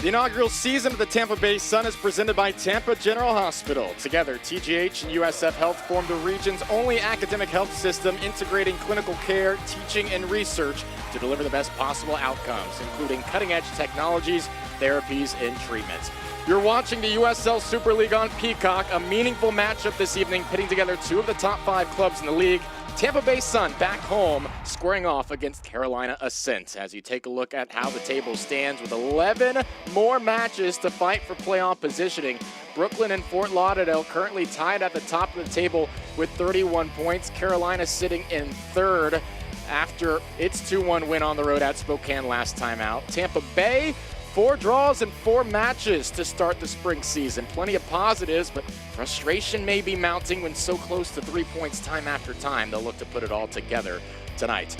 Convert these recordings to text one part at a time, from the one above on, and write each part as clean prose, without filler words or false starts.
The inaugural season of the Tampa Bay Sun is presented by Tampa General Hospital. Together, TGH and USF Health form the region's only academic health system integrating clinical care, teaching, and research to deliver the best possible outcomes, including cutting-edge technologies, therapies, and treatments. You're watching the USL Super League on Peacock, a meaningful matchup this evening, pitting together two of the top 5 clubs in the league. Tampa Bay Sun back home, squaring off against Carolina Ascent. As you take a look at how the table stands with 11 more matches to fight for playoff positioning. Brooklyn and Fort Lauderdale currently tied at the top of the table with 31 points. Carolina sitting in third after its 2-1 win on the road at Spokane last time out. Tampa Bay, 4 draws and 4 matches to start the spring season. Plenty of positives, but frustration may be mounting when so close to 3 points time after time. They'll look to put it all together tonight.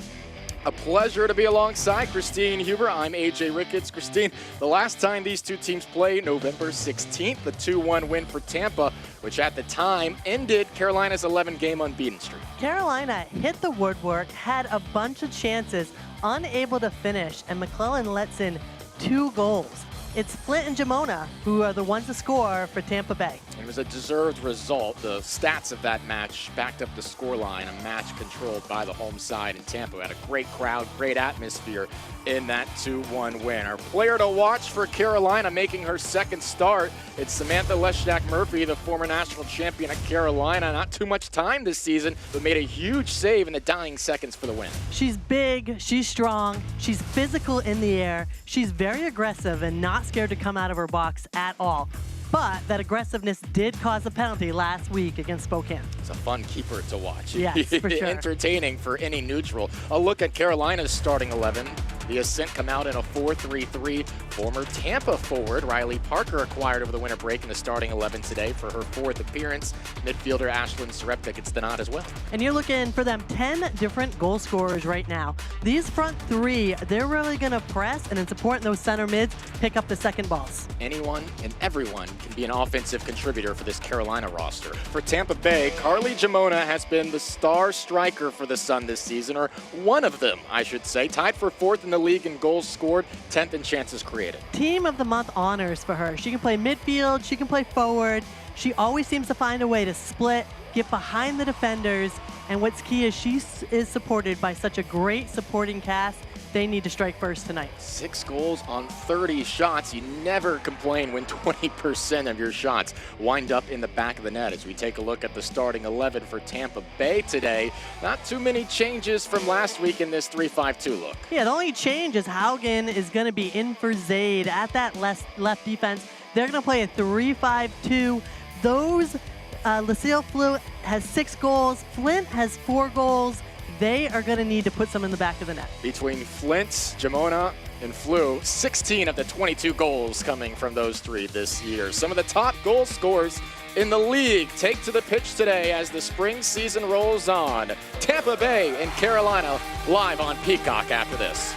A pleasure to be alongside Christine Huber. I'm AJ Ricketts. Christine, the last time these two teams played, November 16th, the 2-1 win for Tampa, which at the time ended Carolina's 11-game unbeaten streak. Carolina hit the woodwork, had a bunch of chances, unable to finish, and McClellan lets in 2 goals. It's Flint and Jamona who are the ones to score for Tampa Bay. It was a deserved result. The stats of that match backed up the scoreline, a match controlled by the home side in Tampa. We had a great crowd, great atmosphere in that 2-1 win. Our player to watch for Carolina making her second start, it's Samantha Lesjak-Murphy, the former national champion at Carolina. Not too much time this season, but made a huge save in the dying seconds for the win. She's big, she's strong, she's physical in the air, she's very aggressive and not scared to come out of her box at all. But that aggressiveness did cause a penalty last week against Spokane. It's a fun keeper to watch. Yes, for sure. Entertaining for any neutral. A look at Carolina's starting 11. The Ascent come out in a 4-3-3. Former Tampa forward Riley Parker acquired over the winter break in the starting 11 today for her 4th appearance. Midfielder Ashlyn Sarepta gets the nod as well. And you're looking for them 10 different goal scorers right now. These front 3, they're really going to press, and it's important those center mids pick up the second balls. Anyone and everyone can be an offensive contributor for this Carolina roster. For Tampa Bay, Carly Jamona has been the star striker for the Sun this season, or one of them, I should say. Tied for 4th in the league in goals scored, 10th in chances created. Team of the month honors for her. She can play midfield, she can play forward. She always seems to find a way to split, get behind the defenders, and what's key is she is supported by such a great supporting cast. They need to strike first tonight. 6 goals on 30 shots. You never complain when 20% of your shots wind up in the back of the net. As we take a look at the starting 11 for Tampa Bay today, not too many changes from last week in this 3-5-2 look. Yeah, the only change is Haugen is going to be in for Zaid at that left defense. They're going to play a 3-5-2. Those, Lucille Flew has 6 goals. Flint has 4 goals. They are going to need to put some in the back of the net. Between Flint, Jamona, and Flew, 16 of the 22 goals coming from those 3 this year. Some of the top goal scorers in the league take to the pitch today as the spring season rolls on. Tampa Bay and Carolina live on Peacock after this.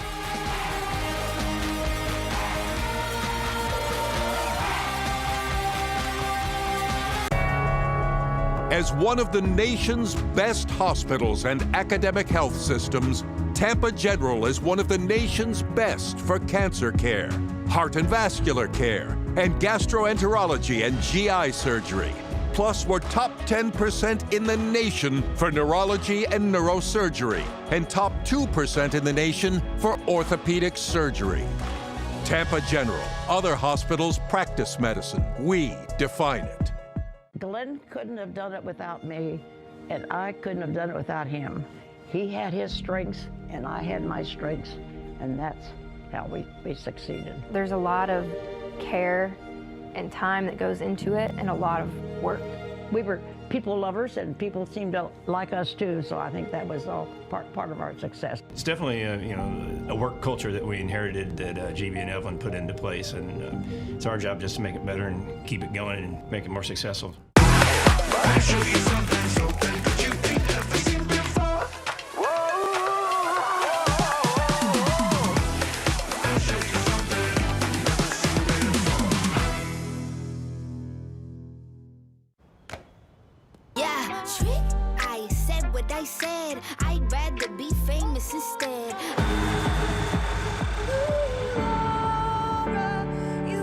As one of the nation's best hospitals and academic health systems, Tampa General is one of the nation's best for cancer care, heart and vascular care, and gastroenterology and GI surgery. Plus, we're top 10% in the nation for neurology and neurosurgery, and top 2% in the nation for orthopedic surgery. Tampa General. Other hospitals practice medicine. We define it. Glenn couldn't have done it without me, and I couldn't have done it without him. He had his strengths, and I had my strengths, and that's how we succeeded. There's a lot of care and time that goes into it, and a lot of work. We were people lovers, and people seemed to like us too, so I think that was all part of our success. It's definitely a work culture that we inherited that GB and Evelyn put into place, and it's our job just to make it better and keep it going and make it more successful. I'll show you something so big that you ain't never seen before. I'll show you something you've never seen before. Yeah, trick. I said what I said. I'd rather be famous instead. You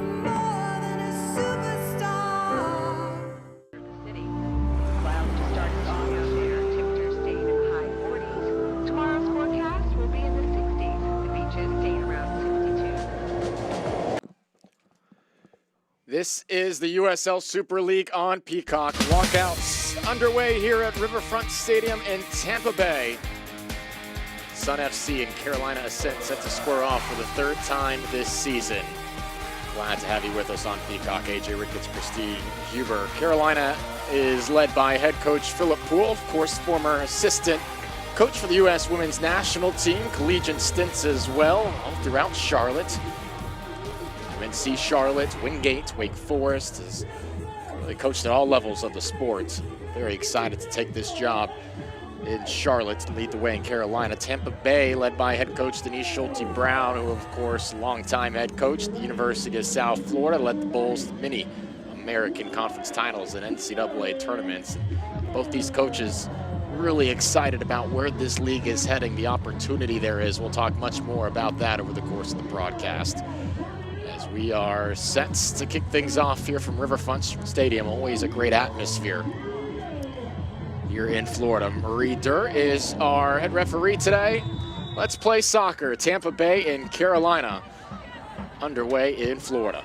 This is the USL Super League on Peacock. Walkouts underway here at Riverfront Stadium in Tampa Bay. Sun FC and Carolina Ascent set to square off for the third time this season. Glad to have you with us on Peacock. AJ Ricketts, Christine Huber. Carolina is led by head coach Philip Poole, of course, former assistant coach for the U.S. women's national team, collegiate stints as well, all throughout Charlotte. UNC Charlotte, Wingate, Wake Forest, has really coached at all levels of the sport. Very excited to take this job in Charlotte to lead the way in Carolina. Tampa Bay, led by head coach Denise Schulte-Brown, who, of course, longtime head coach at the University of South Florida, led the Bulls to many American Conference titles and NCAA tournaments. Both these coaches really excited about where this league is heading, the opportunity there is. We'll talk much more about that over the course of the broadcast. As we are set to kick things off here from Riverfront Stadium, always a great atmosphere here in Florida. Marie Durr is our head referee today. Let's play soccer. Tampa Bay and Carolina underway in Florida.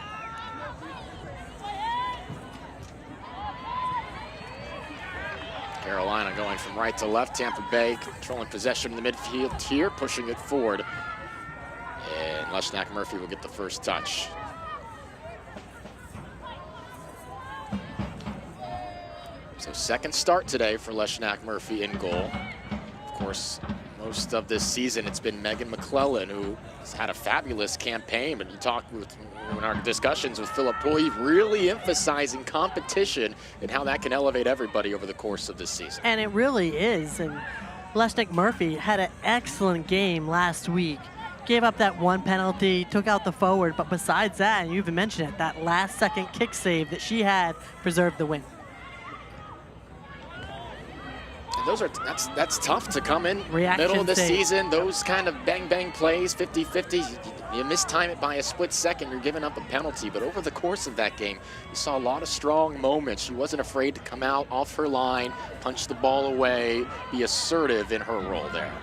Carolina going from right to left. Tampa Bay controlling possession in the midfield here, pushing it forward. And Leshnak Murphy will get the first touch. So second start today for Leshnak Murphy in goal. Of course, most of this season it's been Megan McClellan who has had a fabulous campaign, but you talked with, in our discussions with Philip Poole, really emphasizing competition and how that can elevate everybody over the course of this season. And it really is. And Leshnak Murphy had an excellent game last week. Gave up that one penalty, took out the forward, but besides that, and you even mentioned it, that last second kick save that she had preserved the win. And that's tough to come in Reaction middle of the save. season. Those kind of bang plays, 50-50, you mistime it by a split second, you're giving up a penalty. But over the course of that game, you saw a lot of strong moments. She wasn't afraid to come out off her line, punch the ball away, be assertive in her role there.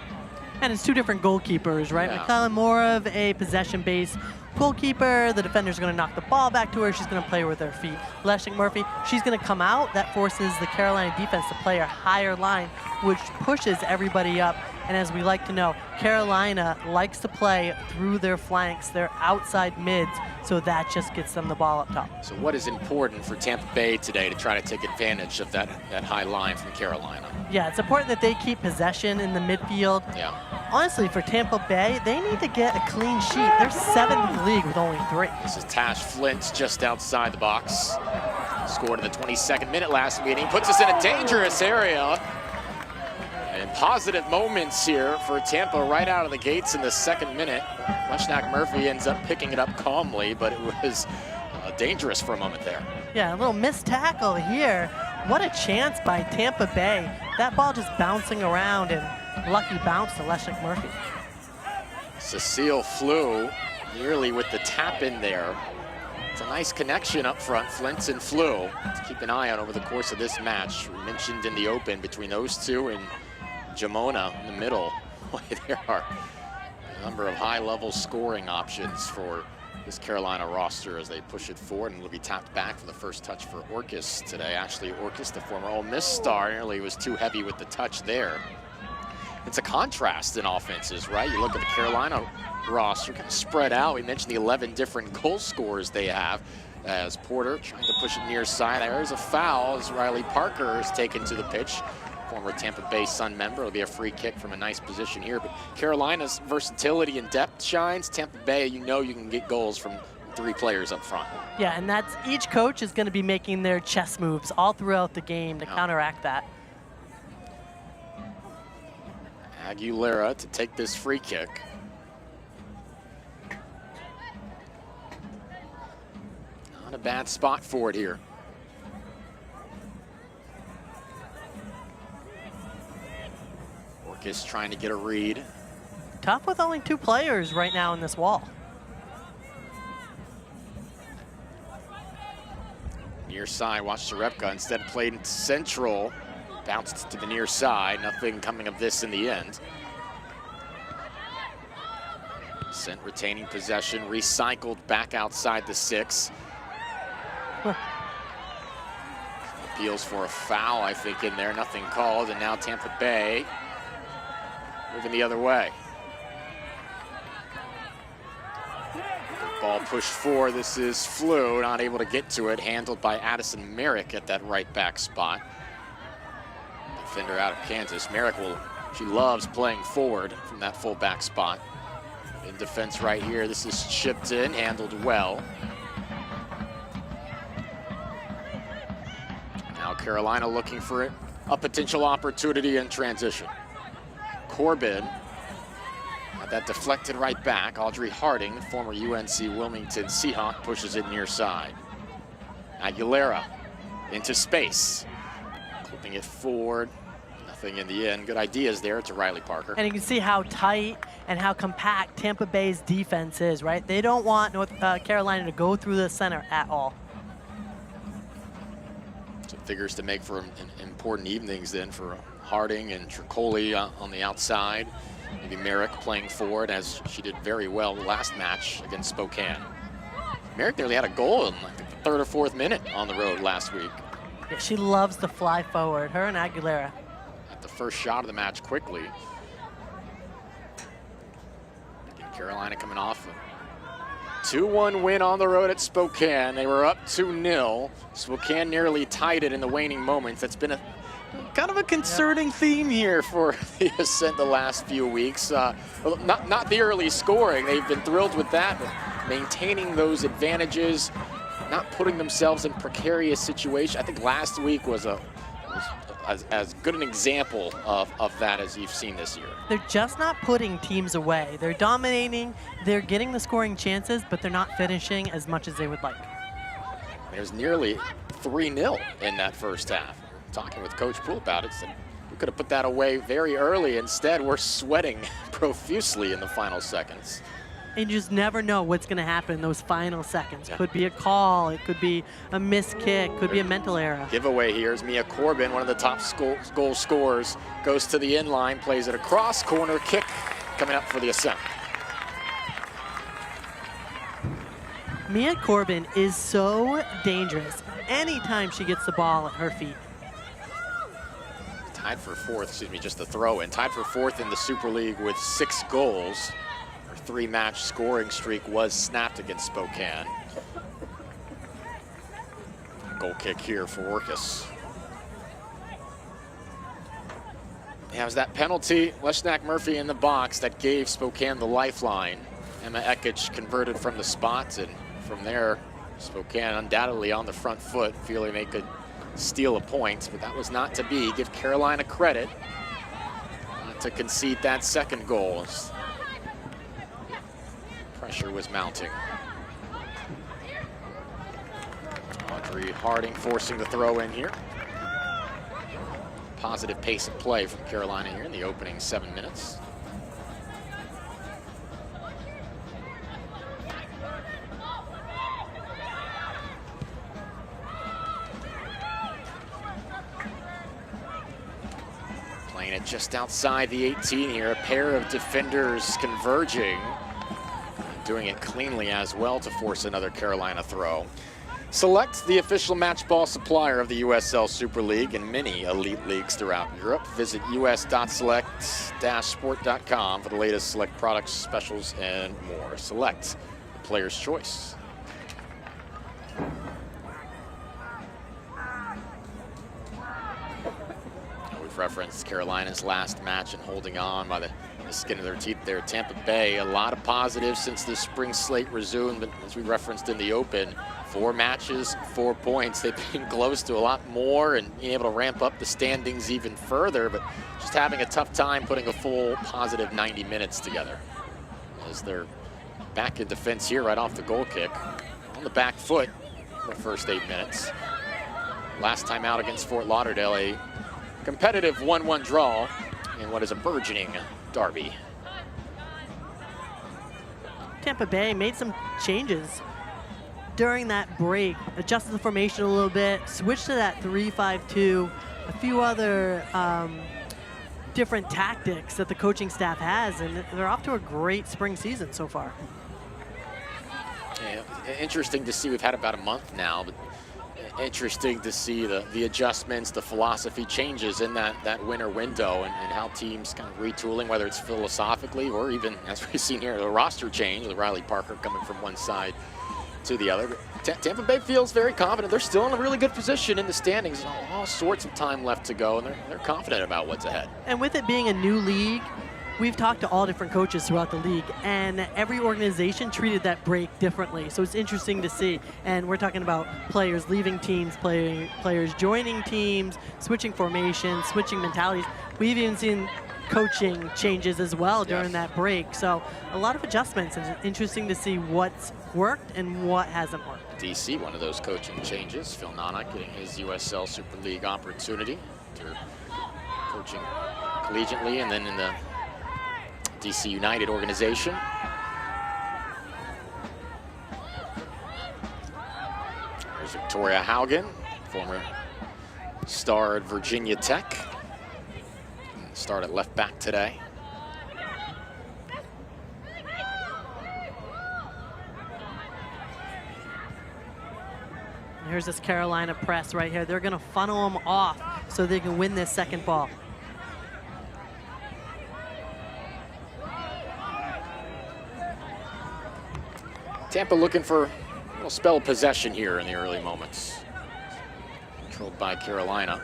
And it's two different goalkeepers, right? Yeah. McClellan more of a possession-based goalkeeper. The defender's going to knock the ball back to her. She's going to play with her feet. Leshnak Murphy, she's going to come out. That forces the Carolina defense to play a higher line, which pushes everybody up. And as we like to know, Carolina likes to play through their flanks, their outside mids, so that just gets them the ball up top. So what is important for Tampa Bay today to try to take advantage of that high line from Carolina? Yeah, it's important that they keep possession in the midfield. Yeah. Honestly, for Tampa Bay, they need to get a clean sheet. They're 7th in the league with only 3. This is Tash Flint just outside the box. Scored in the 22nd minute last meeting. Puts us in a dangerous area. And positive moments here for Tampa right out of the gates in the 2nd minute. Leshnak Murphy ends up picking it up calmly, but it was dangerous for a moment there. Yeah, a little missed tackle here. What a chance by Tampa Bay. That ball just bouncing around, and lucky bounce to Leshnak Murphy. Cecile Flew nearly with the tap in there. It's a nice connection up front, Flint and Flew, to keep an eye on over the course of this match. We mentioned in the open between those two and Jamona in the middle. There are a number of high-level scoring options for this Carolina roster as they push it forward, and it'll be tapped back for the first touch for Orkis today. Ashley Orkis, the former Ole Miss star, nearly was too heavy with the touch there. It's a contrast in offenses, right? You look at the Carolina roster, kind of spread out. We mentioned the 11 different goal scorers they have, as Porter trying to push it near side. There's a foul as Riley Parker is taken to the pitch. Former Tampa Bay Sun member. It'll be a free kick from a nice position here. But Carolina's versatility and depth shines. Tampa Bay, you know you can get goals from 3 players up front. Yeah, and that's each coach is going to be making their chess moves all throughout the game to counteract that. Aguilera to take this free kick. Not a bad spot for it here. Orkis trying to get a read. Tough with only 2 players right now in this wall. Near side, watch Sarepka instead played central. Bounced to the near side, nothing coming of this in the end. Ascent retaining possession, recycled back outside the 6. Appeals for a foul, I think, in there. Nothing called, and now Tampa Bay moving the other way. Ball pushed forward. This is Flew, not able to get to it. Handled by Addison Merrick at that right back spot. Defender out of Kansas. Merrick she loves playing forward from that full back spot. In defense right here, this is chipped in, handled well. Now Carolina looking for a potential opportunity in transition. Corbin had that deflected right back. Audrey Harding, former UNC Wilmington Seahawk, pushes it near side. Aguilera into space, clipping it forward. Nothing in the end. Good ideas there to Riley Parker. And you can see how tight and how compact Tampa Bay's defense is, right? They don't want North Carolina to go through the center at all. So figures to make for important evenings then for Harding and Tricoli on the outside. Maybe Merrick playing forward, as she did very well last match against Spokane. Merrick nearly had a goal in, I think, the 3rd or 4th minute on the road last week. Yeah, she loves to fly forward, her and Aguilera. At the first shot of the match quickly. Again, Carolina coming off a 2-1 win on the road at Spokane. They were up 2-0. Spokane nearly tied it in the waning moments. That's been a kind of a concerning theme here for the Ascent the last few weeks. Well, not the early scoring. They've been thrilled with that, but maintaining those advantages, not putting themselves in precarious situations. I think last week was as good an example of that as you've seen this year. They're just not putting teams away. They're dominating, they're getting the scoring chances, but they're not finishing as much as they would like. There's nearly 3-0 in that first half. Talking with Coach Poole about it, said we could have put that away very early. Instead, we're sweating profusely in the final seconds. And you just never know what's going to happen in those final seconds. Yeah. Could be a call, it could be a missed kick, could be a mental error. Giveaway here is Mia Corbin, one of the top goal scorers, goes to the inline, plays it across, corner kick coming up for the Ascent. Mia Corbin is so dangerous anytime she gets the ball at her feet. Tied for 4th, just the throw in. Tied for 4th in the Super League with 6 goals. Her 3-match scoring streak was snapped against Spokane. Goal kick here for Orcus. Yeah, it was that penalty, Leshnak Murphy in the box, that gave Spokane the lifeline. Emma Ekich converted from the spot, and from there, Spokane undoubtedly on the front foot, feeling they could steal a point, but that was not to be. Give Carolina credit not to concede that second goal. Pressure was mounting. Audrey Harding forcing the throw in here. Positive pace of play from Carolina here in the opening 7 minutes. Playing it just outside the 18 here. A pair of defenders converging. Doing it cleanly as well to force another Carolina throw. Select, the official match ball supplier of the USL Super League and many elite leagues throughout Europe. Visit us.select-sport.com for the latest Select products, specials, and more. Select, the player's choice. We've referenced Carolina's last match and holding on by the skin of their teeth there at Tampa Bay. A lot of positives since the spring slate resumed, but as we referenced in the open, 4 matches, 4 points. They've been close to a lot more and being able to ramp up the standings even further, but just having a tough time putting a full positive 90 minutes together. As they're back in defense here right off the goal kick. On the back foot the first 8 minutes. Last time out against Fort Lauderdale, a competitive 1-1 draw in what is a burgeoning derby. Tampa Bay made some changes during that break, adjusted the formation a little bit, switched to that 3-5-2, a few other different tactics that the coaching staff has, and they're off to a great spring season so far. Yeah, interesting to see. We've had about a month now, but Interesting to see the adjustments, the philosophy changes in that winter window, and how teams kind of retooling, whether it's philosophically or even, as we've seen here, the roster change, the Riley Parker coming from one side to the other. Tampa Bay feels very confident. They're still in a really good position in the standings. All sorts of time left to go, and they're confident about what's ahead. And with it being a new league, we've talked to all different coaches throughout the league, and every organization treated that break differently. So it's interesting to see. And we're talking about players leaving teams, players joining teams, switching formations, switching mentalities. We've even seen coaching changes as well during that break. So a lot of adjustments, and it's interesting to see what's worked and what hasn't worked. DC, one of those coaching changes. Phil Nana getting his USL Super League opportunity after coaching collegiately and then in the DC United organization. There's Victoria Haugen, former star at Virginia Tech. Start at left back today. Here's this Carolina press right here. They're going to funnel them off so they can win this second ball. Tampa looking for a little spell of possession here in the early moments. Controlled by Carolina.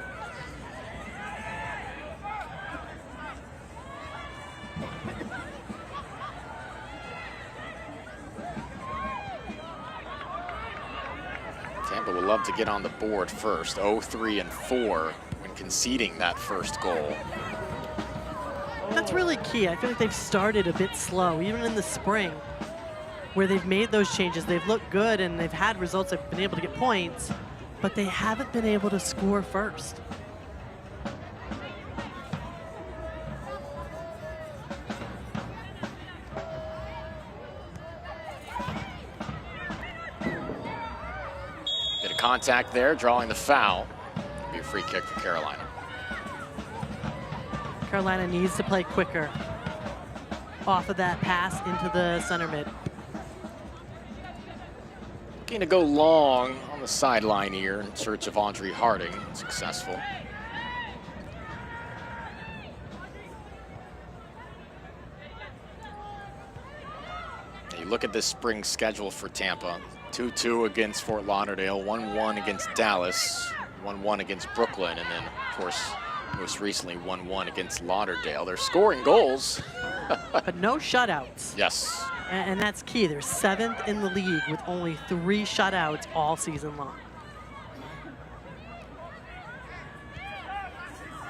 Tampa will love to get on the board first. 0-3-4 when conceding that first goal. That's really key. I feel like they've started a bit slow, even in the spring, where they've made those changes. They've looked good and they've had results. They've been able to get points, but they haven't been able to score first. Bit of contact there, drawing the foul. It'll be a free kick for Carolina. Carolina needs to play quicker off of that pass into the center mid. Looking to go long on the sideline here in search of Audrey Harding. Successful. You look at this spring schedule for Tampa. 2-2 against Fort Lauderdale, 1-1 against Dallas, 1-1 against Brooklyn, and then, of course, most recently 1-1 against Lauderdale. They're scoring goals. But no shutouts. Yes. And that's key. They're 7th in the league with only 3 shutouts all season long.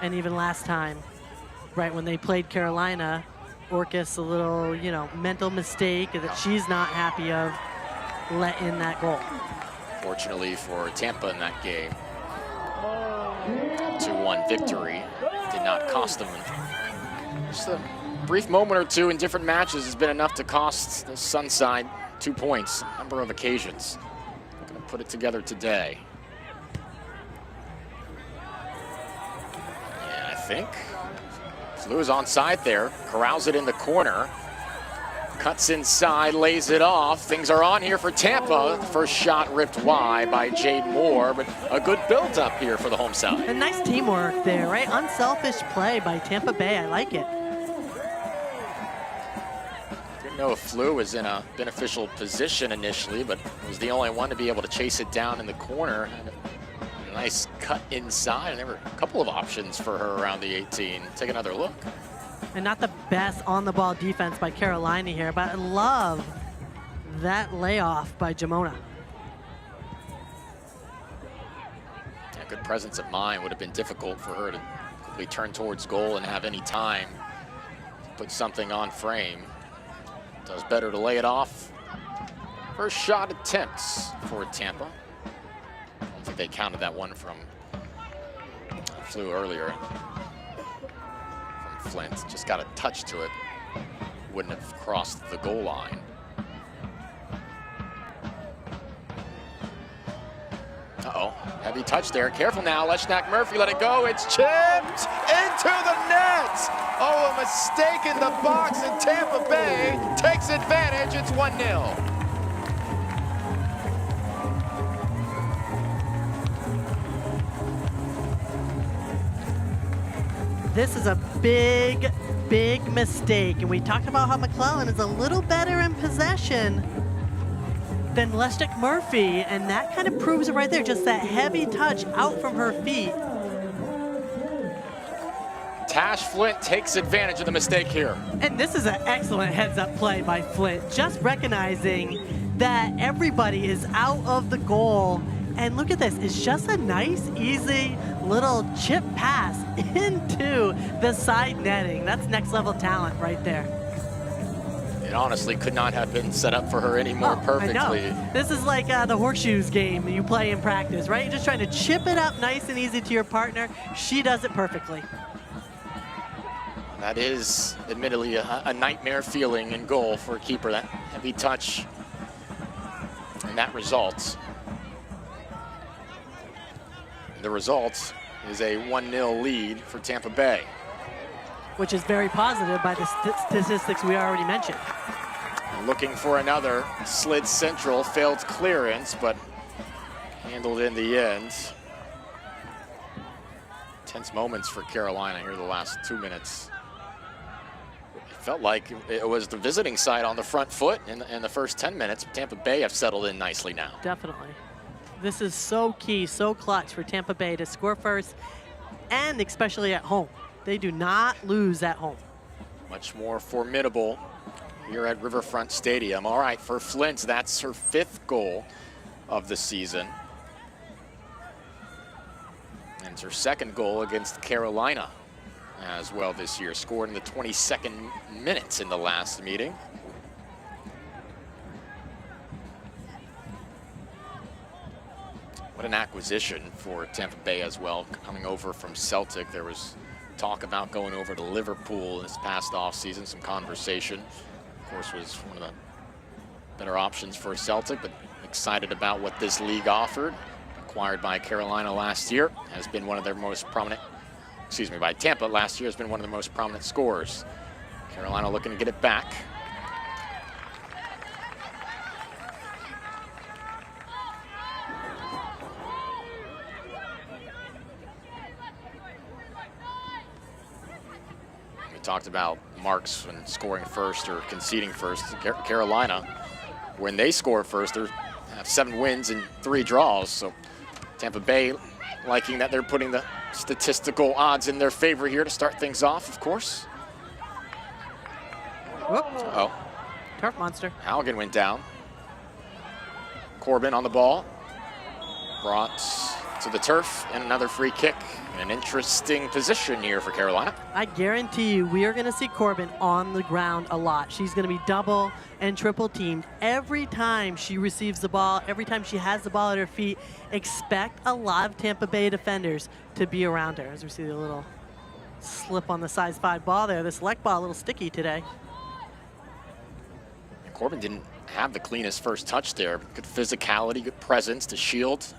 And even last time, right when they played Carolina, Orcus, a little, mental mistake that she's not happy of, let in that goal. Fortunately for Tampa in that game, 2-1 victory did not cost them. Just a brief moment or two in different matches has been enough to cost the Sunside 2 points, a number of occasions. They're going to put it together today. And I think Flew is onside there, corrals it in the corner, cuts inside, lays it off. Things are on here for Tampa. First shot ripped wide by Jade Moore, but a good build-up here for the home side. And nice teamwork there, right? Unselfish play by Tampa Bay. I like it. Didn't know if Flew was in a beneficial position initially, but was the only one to be able to chase it down in the corner. And a nice cut inside, and there were a couple of options for her around the 18. Take another look. And not the best on-the-ball defense by Carolina here, but I love that layoff by Jamona. Yeah, good presence of mind. Would have been difficult for her to quickly turn towards goal and have any time to put something on frame. Does better to lay it off. First shot attempts for Tampa. I don't think they counted that one from Flew earlier. Flint just got a touch to it, wouldn't have crossed the goal line. Uh-oh, heavy touch there. Careful now, Leshnak Murphy, let it go. It's chipped into the net. Oh, a mistake in the box, and Tampa Bay takes advantage. It's 1-0. this is a big, big mistake. And we talked about how McClellan is a little better in possession than Lestick Murphy, and that kind of proves it right there. Just that heavy touch out from her feet. Tash Flint takes advantage of the mistake here. And this is an excellent heads-up play by Flint, just recognizing that everybody is out of the goal. And look at this, it's just a nice, easy little chip pass into the side netting. That's next level talent right there. It honestly could not have been set up for her any more perfectly. I know. This is like the horseshoes game you play in practice, right? You're just trying to chip it up nice and easy to your partner. She does it perfectly. That is admittedly a nightmare feeling in goal for a keeper, that heavy touch and that result. The result is a 1-0 lead for Tampa Bay. Which is very positive by the statistics we already mentioned. Looking for another slid central, failed clearance, but handled in the end. Tense moments for Carolina here the last 2 minutes. It felt like it was the visiting side on the front foot in the first 10 minutes. Tampa Bay have settled in nicely now. Definitely. This is so key, so clutch for Tampa Bay to score first, and especially at home. They do not lose at home. Much more formidable here at Riverfront Stadium. All right, for Flint, that's her 5th goal of the season. And it's her 2nd goal against Carolina as well this year, scored in the 22nd minute in the last meeting. What an acquisition for Tampa Bay as well, coming over from Celtic. There was talk about going over to Liverpool this past offseason, some conversation. Of course, was one of the better options for Celtic, but excited about what this league offered. Acquired by Carolina last year, has been one of their most prominent, by Tampa last year, has been one of the most prominent scorers. Carolina looking to get it back. Talked about marks when scoring first or conceding first. Carolina, when they score first, they have 7 wins and 3 draws. So Tampa Bay liking that they're putting the statistical odds in their favor here to start things off, of course. Whoop. Turf monster. Halligan went down. Corbin on the ball. Brought to the turf, and another free kick. An interesting position here for Carolina. I guarantee you we are going to see Corbin on the ground a lot. She's going to be double and triple teamed every time she receives the ball, every time she has the ball at her feet. Expect a lot of Tampa Bay defenders to be around her. As we see the little slip on the size 5 ball there. The select ball a little sticky today. And Corbin didn't have the cleanest first touch there. Good physicality, good presence to shield.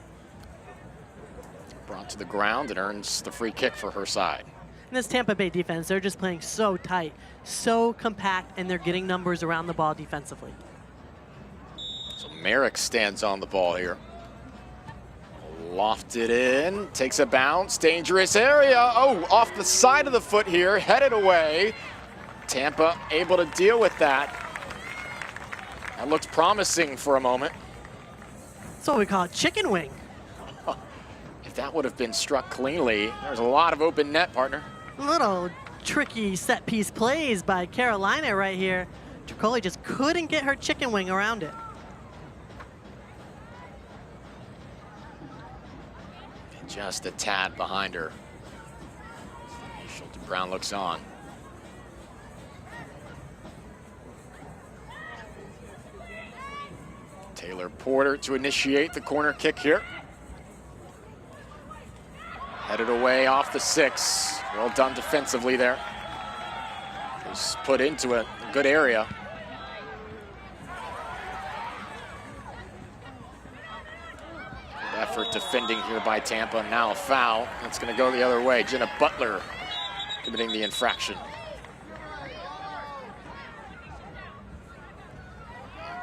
Brought to the ground and earns the free kick for her side. And this Tampa Bay defense, they're just playing so tight, so compact, and they're getting numbers around the ball defensively. So Merrick stands on the ball here. Lofted in, takes a bounce, dangerous area. Oh, off the side of the foot here, headed away. Tampa able to deal with that. That looked promising for a moment. That's what we call a chicken wing. If that would have been struck cleanly, there's a lot of open net, partner. Little tricky set piece plays by Carolina right here. Tricoli just couldn't get her chicken wing around it. Just a tad behind her. Shelton Brown looks on. Taylor Porter to initiate the corner kick here. Headed away off the 6. Well done defensively there. Was put into a good area. Good effort defending here by Tampa. Now a foul. It's going to go the other way. Jenna Butler committing the infraction.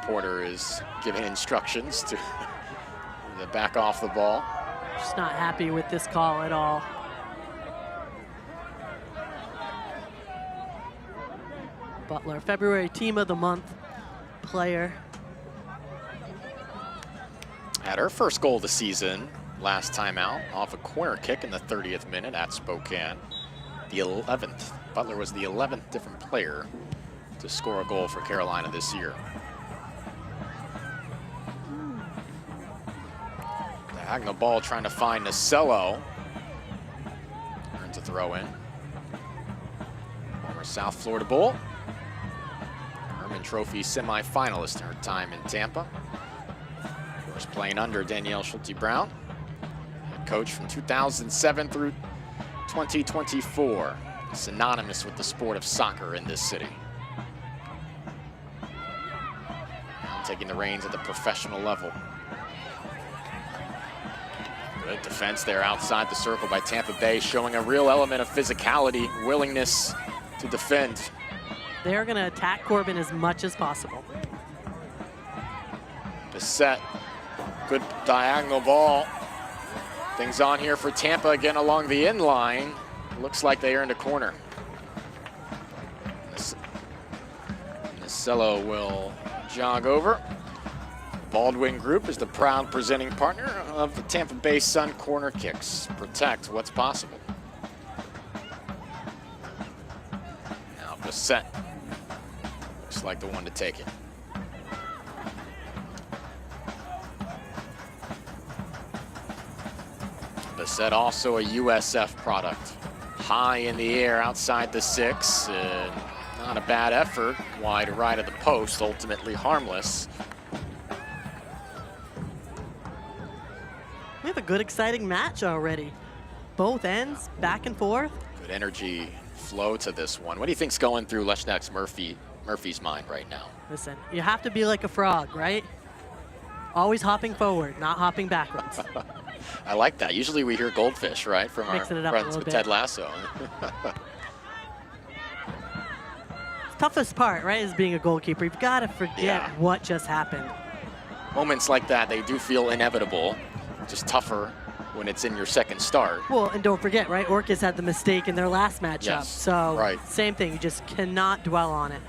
Porter is giving instructions to back off the ball. Just not happy with this call at all. Butler, February Team of the Month player. Had her first goal of the season last time out off a corner kick in the 30th minute at Spokane. The 11th. Butler was the 11th different player to score a goal for Carolina this year. Diagonal ball trying to find Nacello. Earns a throw in. Former South Florida Bull. Herman Trophy semi-finalist in her time in Tampa. Of course, playing under Danielle Schulte-Brown. Head coach from 2007 through 2024. Synonymous with the sport of soccer in this city. Now taking the reins at the professional level. Good defense there outside the circle by Tampa Bay, showing a real element of physicality, willingness to defend. They're going to attack Corbin as much as possible. Ascent, good diagonal ball. Things on here for Tampa again along the end line. Looks like they earned a corner. Nacello will jog over. Baldwin Group is the proud presenting partner of the Tampa Bay Sun corner kicks. Protect what's possible. Now Ascent looks like the one to take it. Ascent also a USF product. High in the air outside the 6. Not a bad effort. Wide right of the post, ultimately harmless. We have a good, exciting match already. Both ends, back and forth. Good energy flow to this one. What do you think's going through Leshnak's Murphy's mind right now? Listen, you have to be like a frog, right? Always hopping forward, not hopping backwards. I like that. Usually we hear goldfish, right, from Mixing our it up a friends little with bit. Ted Lasso. Toughest part, right, is being a goalkeeper. You've got to forget Yeah. what just happened. Moments like that, they do feel inevitable. Just tougher when it's in your second start. Well, and don't forget, right, Orcas had the mistake in their last matchup. Yes, So, right. same thing. You just cannot dwell on it.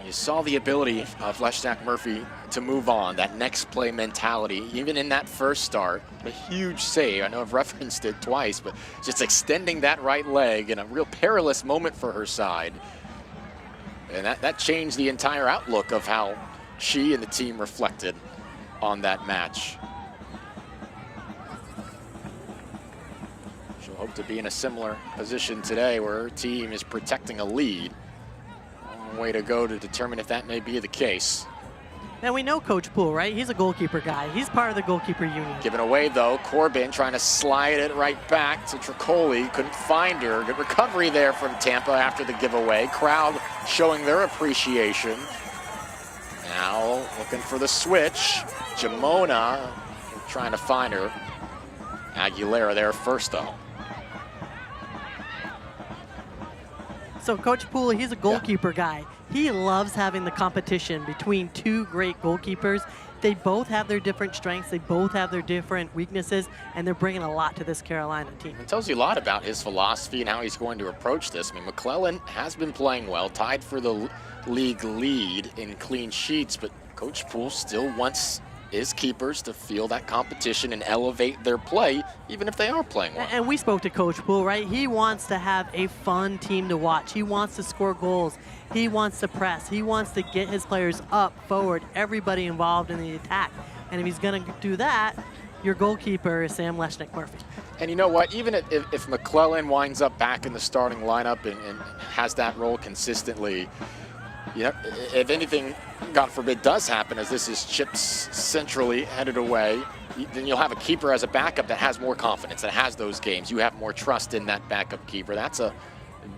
You saw the ability of Leshnak Murphy to move on, that next play mentality, even in that first start. A huge save. I know I've referenced it twice, but just extending that right leg in a real perilous moment for her side. And that changed the entire outlook of how she and the team reflected on that match. She'll hope to be in a similar position today where her team is protecting a lead. Long way to go to determine if that may be the case. And we know Coach Poole, right? He's a goalkeeper guy. He's part of the goalkeeper union. Given away though, Corbin trying to slide it right back to Tricoli, couldn't find her. Good recovery there from Tampa after the giveaway. Crowd showing their appreciation. Now looking for the switch. Jamona trying to find her. Aguilera there first though. So Coach Poole, he's a goalkeeper guy. He loves having the competition between two great goalkeepers. They both have their different strengths. They both have their different weaknesses, and they're bringing a lot to this Carolina team. It tells you a lot about his philosophy and how he's going to approach this. I mean, McClellan has been playing well, tied for the league lead in clean sheets, but Coach Poole still wants his keepers to feel that competition and elevate their play, even if they are playing well. And we spoke to Coach Poole, right? He wants to have a fun team to watch. He wants to score goals. He wants to press. He wants to get his players up, forward, everybody involved in the attack. And if he's going to do that, your goalkeeper is Sam Leshnak Murphy. And you know what? Even if McClellan winds up back in the starting lineup and has that role consistently, you know, if anything, God forbid, does happen as this is chipped centrally headed away, then you'll have a keeper as a backup that has more confidence, that has those games. You have more trust in that backup keeper. That's a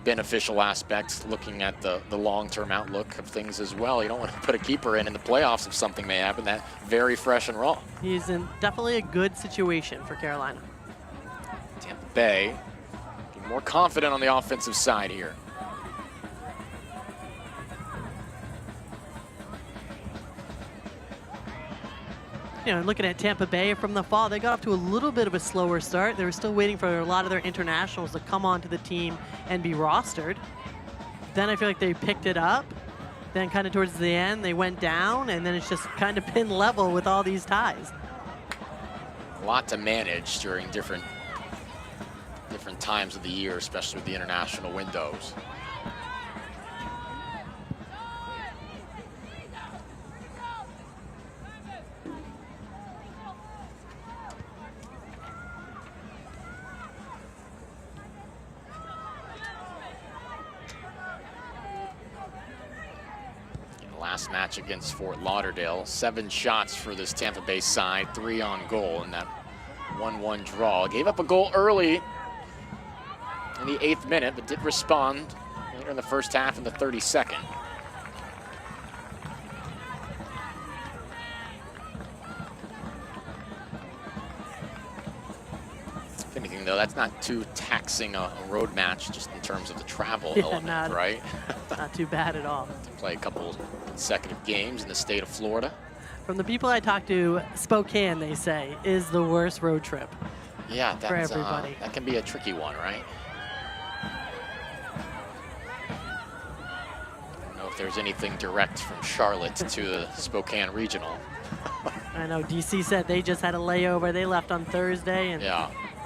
beneficial aspect looking at the long-term outlook of things as well. You don't want to put a keeper in the playoffs if something may happen. That's very fresh and raw. He's in definitely a good situation for Carolina. Tampa Bay getting more confident on the offensive side here. You know, looking at Tampa Bay from the fall, they got off to a little bit of a slower start. They were still waiting for a lot of their internationals to come onto the team and be rostered. then I feel like they picked it up. Then kind of towards the end, they went down, and then it's just kind of been level with all these ties. A lot to manage during different times of the year, especially with the international windows. Last match against Fort Lauderdale, 7 shots for this Tampa Bay side, 3 on goal in that 1-1 draw. Gave up a goal early in the 8th minute, but did respond later in the first half in the 32nd. If anything, though, that's not too taxing a road match just in terms of the travel element, right? Not too bad at all. To play a couple consecutive games in the state of Florida. From the people I talked to, Spokane, they say, is the worst road trip. Yeah, for everybody. That can be a tricky one, right? I don't know if there's anything direct from Charlotte to the Spokane Regional. I know DC said they just had a layover. They left on Thursday and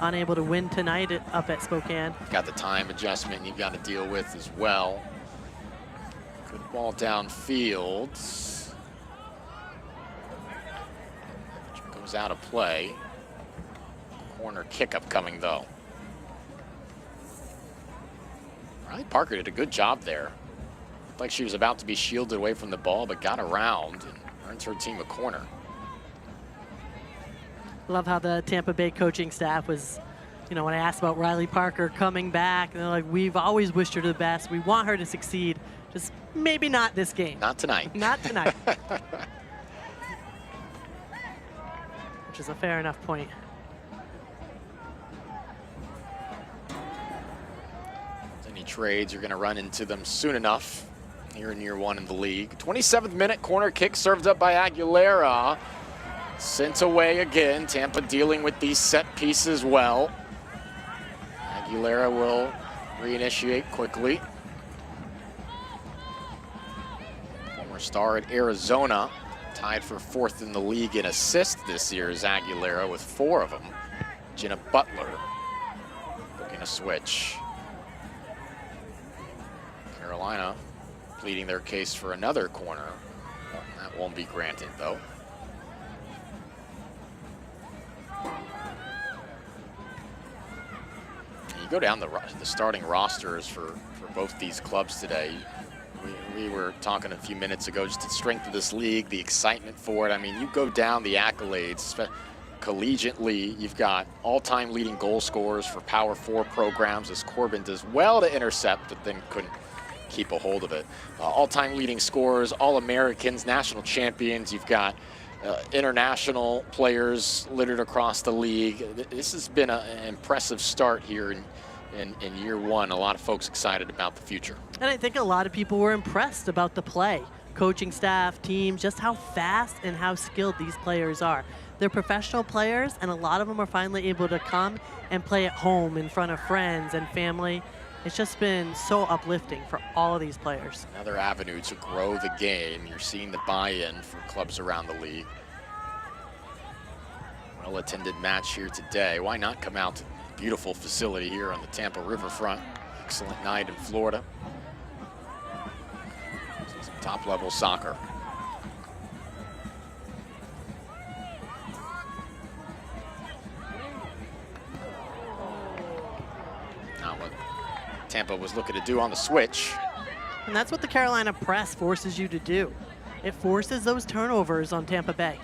unable to win tonight up at Spokane. Got the time adjustment you've got to deal with as well. Good ball downfield. Goes out of play. Corner kick upcoming though. Riley Parker did a good job there. Looked like she was about to be shielded away from the ball, but got around and earns her team a corner. Love how the Tampa Bay coaching staff was, you know, when I asked about Riley Parker coming back, and they're like, we've always wished her the best. We want her to succeed. Just maybe not this game. Not tonight. Not tonight. Which is a fair enough point. Any trades, you're going to run into them soon enough here in year 1 in the league. 27th minute, corner kick served up by Aguilera. Sent away again. Tampa dealing with these set pieces well. Aguilera will reinitiate quickly. Former star at Arizona, tied for 4th in the league in assists this year is Aguilera with 4 of them. Jenna Butler looking to switch. Carolina pleading their case for another corner. Well, that won't be granted though. You go down the starting rosters for both these clubs today. We were talking a few minutes ago just the strength of this league, the excitement for it. I mean, you go down the accolades, collegiately, you've got all-time leading goal scorers for Power 4 programs, as Corbin does well to intercept, but then couldn't keep a hold of it. All-time leading scorers, All-Americans, national champions. You've got international players littered across the league. This has been an impressive start here in year 1. A lot of folks excited about the future. And I think a lot of people were impressed about the play. Coaching staff, teams, just how fast and how skilled these players are. They're professional players, and a lot of them are finally able to come and play at home in front of friends and family. It's just been so uplifting for all of these players. Another avenue to grow the game. You're seeing the buy-in from clubs around the league. Well-attended match here today. Why not come out to the beautiful facility here on the Tampa riverfront? Excellent night in Florida. Some top-level soccer. Not what Tampa was looking to do on the switch. And that's what the Carolina press forces you to do. It forces those turnovers on Tampa Bay.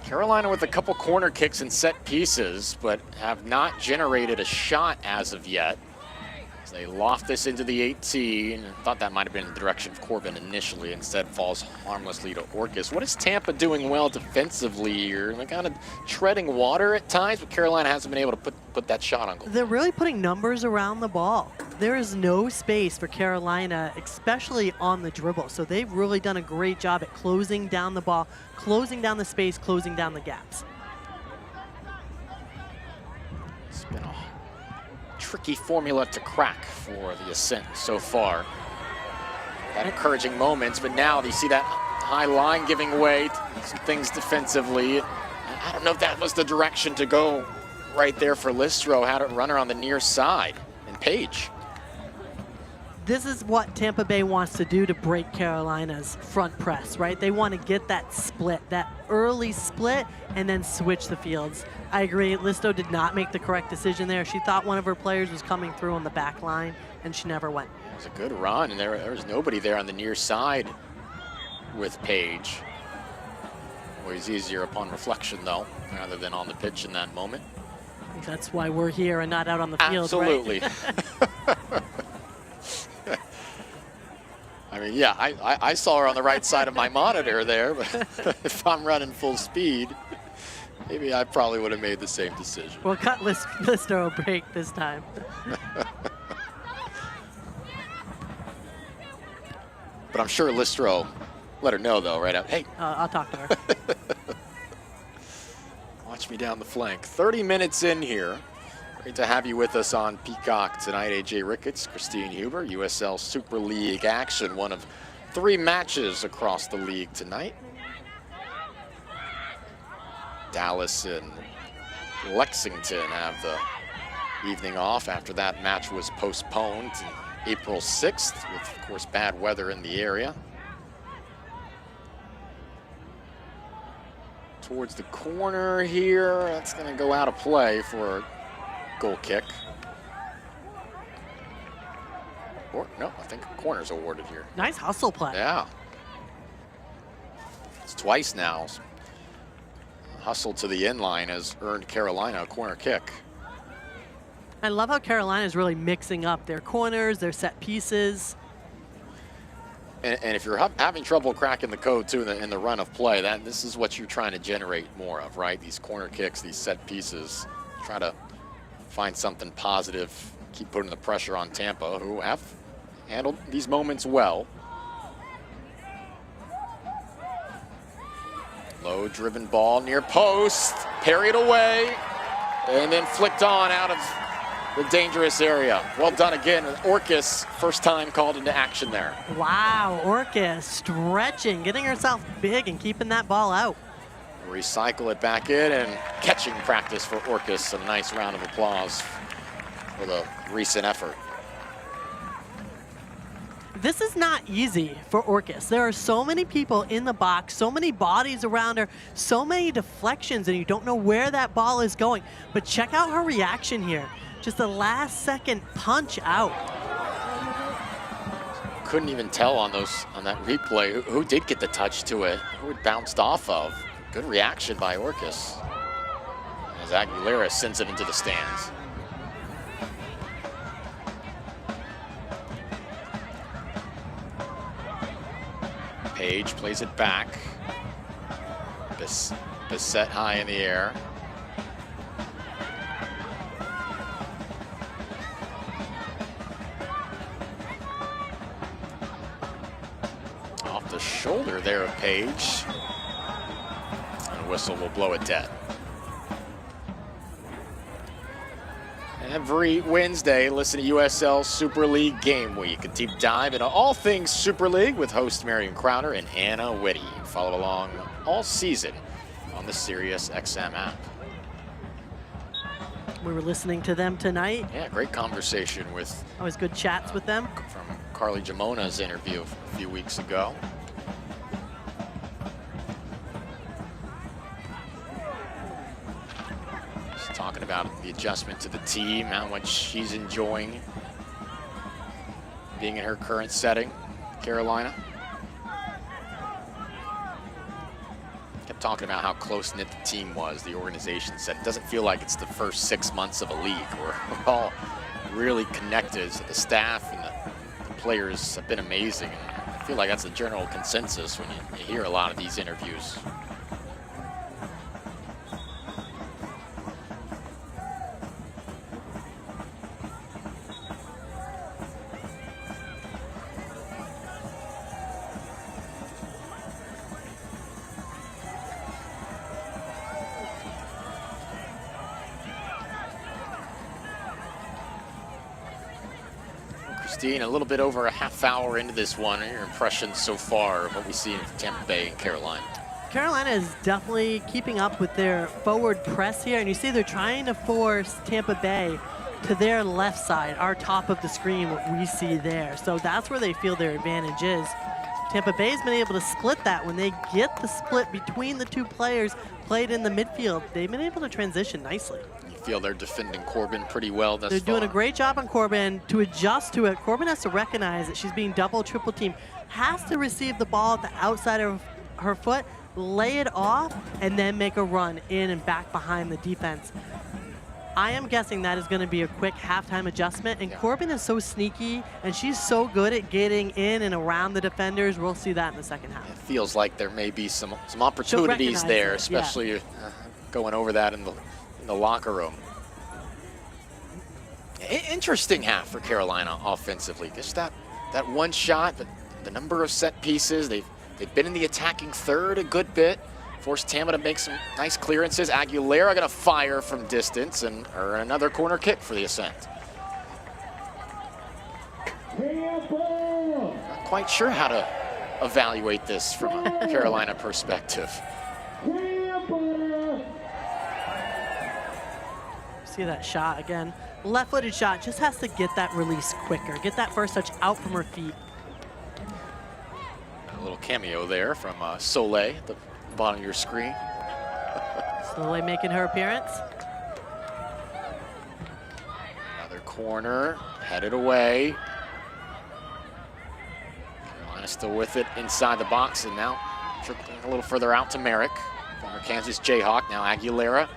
Carolina with a couple corner kicks and set pieces, but have not generated a shot as of yet. As they loft this into the 18. Thought that might have been in the direction of Corbin initially. Instead falls harmlessly to Orcus. What is Tampa doing well defensively here? They're kind of treading water at times, but Carolina hasn't been able to put that shot on goal. They're really putting numbers around the ball. There is no space for Carolina, especially on the dribble. So they've really done a great job at closing down the ball, closing down the space, closing down the gaps. It's been a tricky formula to crack for the Ascent so far. Had encouraging moments, but now you see that high line giving way, some things defensively. I don't know if that was the direction to go right there for Listro. Had a runner on the near side, and Page. This is what Tampa Bay wants to do to break Carolina's front press, right? They want to get that split, that early split, and then switch the fields. I agree, Listo did not make the correct decision there. She thought one of her players was coming through on the back line, and she never went. It was a good run, and there was nobody there on the near side with Page. Always easier upon reflection, though, rather than on the pitch in that moment. That's why we're here and not out on the field, Absolutely. right? I mean, yeah, I saw her on the right side of my monitor there, but if I'm running full speed, maybe I probably would have made the same decision. We'll cut Listo a break this time. But I'm sure Listro let her know, though, right out. Hey, I'll talk to her. watch me down the flank. 30 minutes in here. Great to have you with us on Peacock tonight. AJ Ricketts, Christine Huber, USL Super League action. One of 3 matches across the league tonight. Dallas and Lexington have the evening off after that match was postponed to April 6th with, of course, bad weather in the area. Towards the corner here, that's going to go out of play for a goal kick. Or, no, I think a corner's awarded here. Nice hustle play. Yeah. It's twice now. Hustle to the end line has earned Carolina a corner kick. I love how Carolina is really mixing up their corners, their set pieces. And if you're having trouble cracking the code too in the run of play, this is what you're trying to generate more of, right? These corner kicks, these set pieces. Try to find something positive, keep putting the pressure on Tampa, who have handled these moments well. Low driven ball near post, parried away, and then flicked on out of the dangerous area. Well done again. Orcus, first time called into action there. Wow, Orcus stretching, getting herself big and keeping that ball out. Recycle it back in, and catching practice for Orcus. A nice round of applause for the recent effort. This is not easy for Orcus. There are so many people in the box, so many bodies around her, so many deflections, and you don't know where that ball is going. But check out her reaction here. Just a last second punch out. Couldn't even tell on that replay who did get the touch to it, who it bounced off of. Good reaction by Orcus as Aguilera sends it into the stands. Page plays it back. Beset high in the air. Off the shoulder there of Page. And a whistle will blow it dead. Every Wednesday, listen to USL Super League Game Week, a deep dive into all things Super League with host Marion Crowder and Anna Whitty. Follow along all season on the SiriusXM app. We were listening to them tonight. Yeah, great conversation with Always good chats with them. from Carly Jamona's interview a few weeks ago. Talking about the adjustment to the team, how much she's enjoying being in her current setting, Carolina. Kept talking about how close-knit the team was. The organization said it doesn't feel like it's the first 6 months of a league. We're all really connected. The staff and the players have been amazing. I feel like that's the general consensus when you hear a lot of these interviews. Christine, a little bit over a half hour into this one. What are your impressions so far of what we see in Tampa Bay and Carolina? Carolina is definitely keeping up with their forward press here, and you see they're trying to force Tampa Bay to their left side, our top of the screen, what we see there. So that's where they feel their advantage is. Tampa Bay's been able to split that. When they get the split between the two players played in the midfield, they've been able to transition nicely. You feel they're defending Corbin pretty well thus far? They're doing a great job on Corbin to adjust to it. Corbin has to recognize that she's being double, triple teamed, has to receive the ball at the outside of her foot, lay it off, and then make a run in and back behind the defense. I am guessing that is going to be a quick halftime adjustment, and Corbin is so sneaky, and she's so good at getting in and around the defenders. We'll see that in the second half. It feels like there may be some opportunities there, especially going over that in the locker room. Interesting half for Carolina offensively. Just that one shot, the number of set pieces. They've been in the attacking third a good bit. Forced Tampa to make some nice clearances. Aguilera gonna fire from distance and earn another corner kick for the Ascent. Not quite sure how to evaluate this from a Carolina perspective. See that shot again. Left-footed shot, just has to get that release quicker. Get that first touch out from her feet. A little cameo there from Soleil at the bottom of your screen. Slowly making her appearance. Another corner, headed away. Carolina still with it inside the box, and now trickling a little further out to Merrick. Former Kansas Jayhawk, now Aguilera.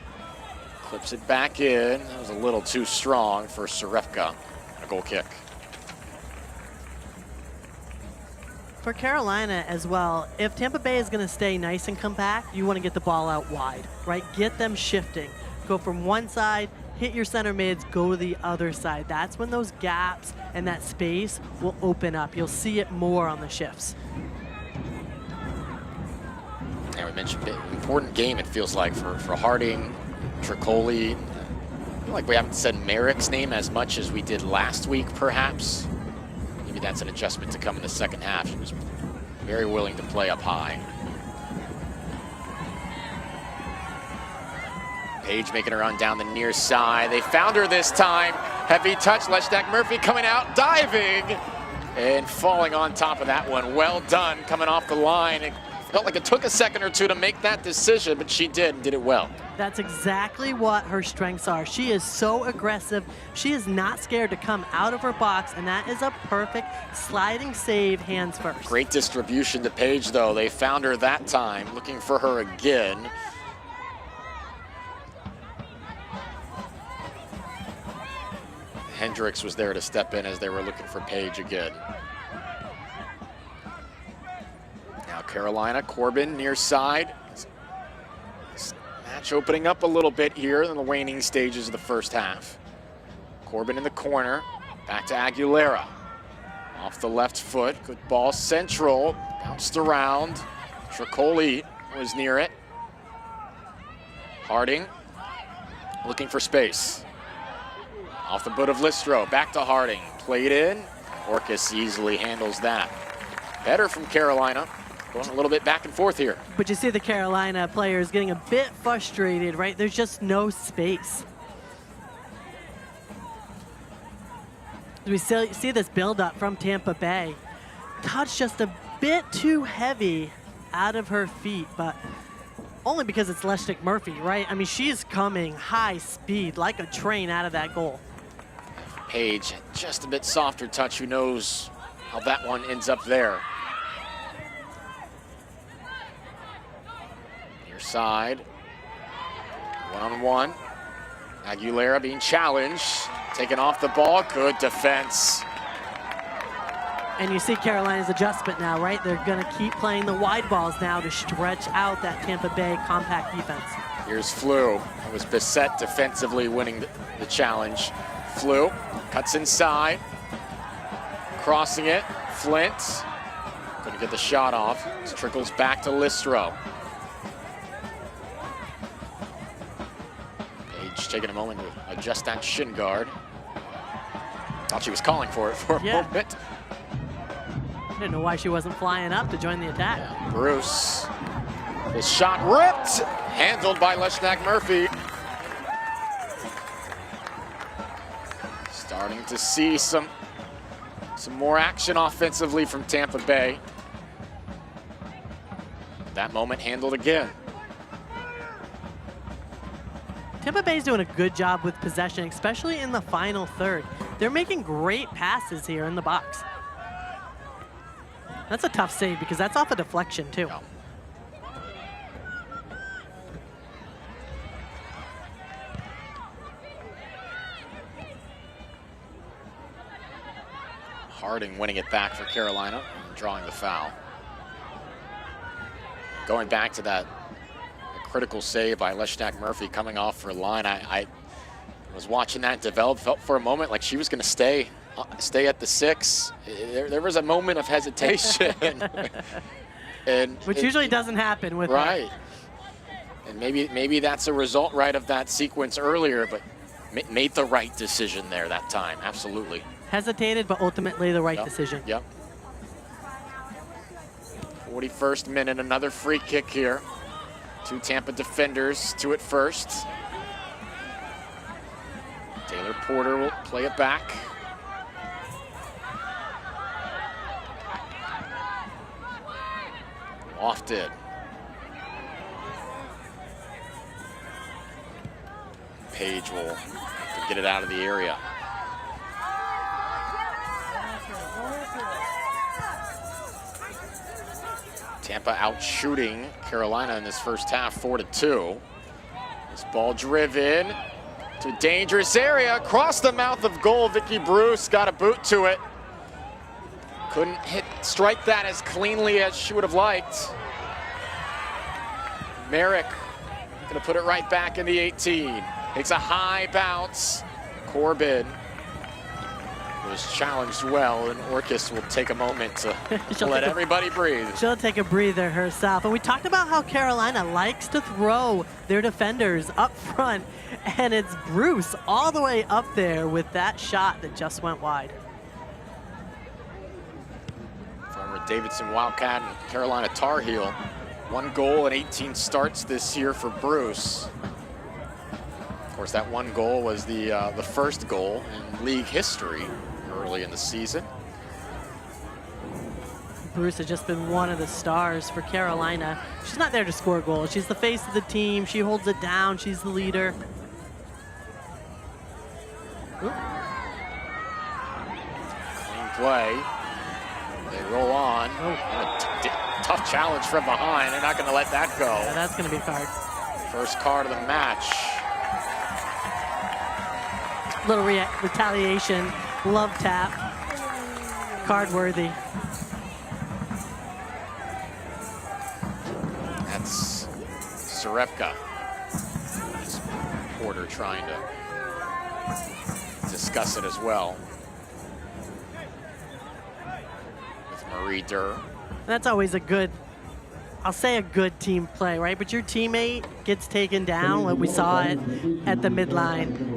Clips it back in. That was a little too strong for Serefka. A goal kick. For Carolina as well, if Tampa Bay is going to stay nice and compact, you want to get the ball out wide, right? Get them shifting. Go from one side, hit your center mids, go to the other side. That's when those gaps and that space will open up. You'll see it more on the shifts. Yeah, we mentioned important game, it feels like, for Harding, Tricoli. I feel like we haven't said Merrick's name as much as we did last week, perhaps. Maybe that's an adjustment to come in the second half. She was very willing to play up high. Paige making her run down the near side. They found her this time. Heavy touch, Leshnak Murphy coming out, diving, and falling on top of that one. Well done, coming off the line. It felt like it took a second or two to make that decision, but she did it well. That's exactly what her strengths are. She is so aggressive. She is not scared to come out of her box, and that is a perfect sliding save, hands first. Great distribution to Paige, though. They found her that time, looking for her again. Hendricks was there to step in as they were looking for Paige again. Now Carolina, Corbin near side. Match opening up a little bit here in the waning stages of the first half. Corbin in the corner, back to Aguilera. Off the left foot, good ball central, bounced around. Tricoli was near it. Harding looking for space. Off the boot of Listro, back to Harding, played in. Orcus easily handles that. Better from Carolina. Going a little bit back and forth here. But you see the Carolina players getting a bit frustrated, right? There's just no space. We see this build-up from Tampa Bay. Touch just a bit too heavy out of her feet, but only because it's Leshnak Murphy, right? I mean, she's coming high speed like a train out of that goal. Paige, just a bit softer touch. Who knows how that one ends up there. Side, one-on-one. Aguilera being challenged, taken off the ball, good defense. And you see Carolina's adjustment now, right? They're gonna keep playing the wide balls now to stretch out that Tampa Bay compact defense. Here's Flew. It was Bissett defensively winning the challenge. Flew cuts inside, crossing it, Flint. Couldn't get the shot off. It trickles back to Listro. Taking a moment to adjust that shin guard. Thought she was calling for it for a moment. Didn't know why she wasn't flying up to join the attack. Yeah, Bruce. His shot ripped. Handled by Leshnak Murphy. Starting to see some more action offensively from Tampa Bay. That moment handled again. Tampa Bay's doing a good job with possession, especially in the final third. They're making great passes here in the box. That's a tough save because that's off a deflection too. Yeah. Harding winning it back for Carolina, drawing the foul. Going back to that critical save by Leshnak Murphy coming off her line, I was watching that develop, felt for a moment like she was going to stay at the 6. There was a moment of hesitation. Which usually doesn't happen with right. And maybe that's a result, right, of that sequence earlier, but made the right decision there that time, absolutely. Hesitated, but ultimately the right decision. Yep. 41st minute, another free kick here. 2 Tampa defenders, 2 at first. Taylor Porter will play it back. Lofted. Page will get it out of the area. Tampa out shooting Carolina in this first half, 4-2. This ball driven to a dangerous area, across the mouth of goal. Vicky Bruce got a boot to it. Couldn't strike that as cleanly as she would have liked. Merrick gonna put it right back in the 18. Takes a high bounce. Corbin was challenged well, and Orkis will take a moment to let everybody breathe. She'll take a breather herself. And we talked about how Carolina likes to throw their defenders up front, and it's Bruce all the way up there with that shot that just went wide. Former Davidson Wildcat and Carolina Tar Heel. 1 goal and 18 starts this year for Bruce. Of course, that 1 goal was the first goal in league history early in the season. Bruce has just been one of the stars for Carolina. She's not there to score goals. She's the face of the team. She holds it down. She's the leader. Ooh. Clean play. They roll on. Tough challenge from behind. They're not going to let that go. Yeah, that's going to be a card. First card of the match. Little retaliation. Love tap. Card worthy. That's Sarepka. Porter trying to discuss it as well with Marie Durr. That's always a good, I'll say a good team play, right? But your teammate gets taken down, like we saw it at the midline.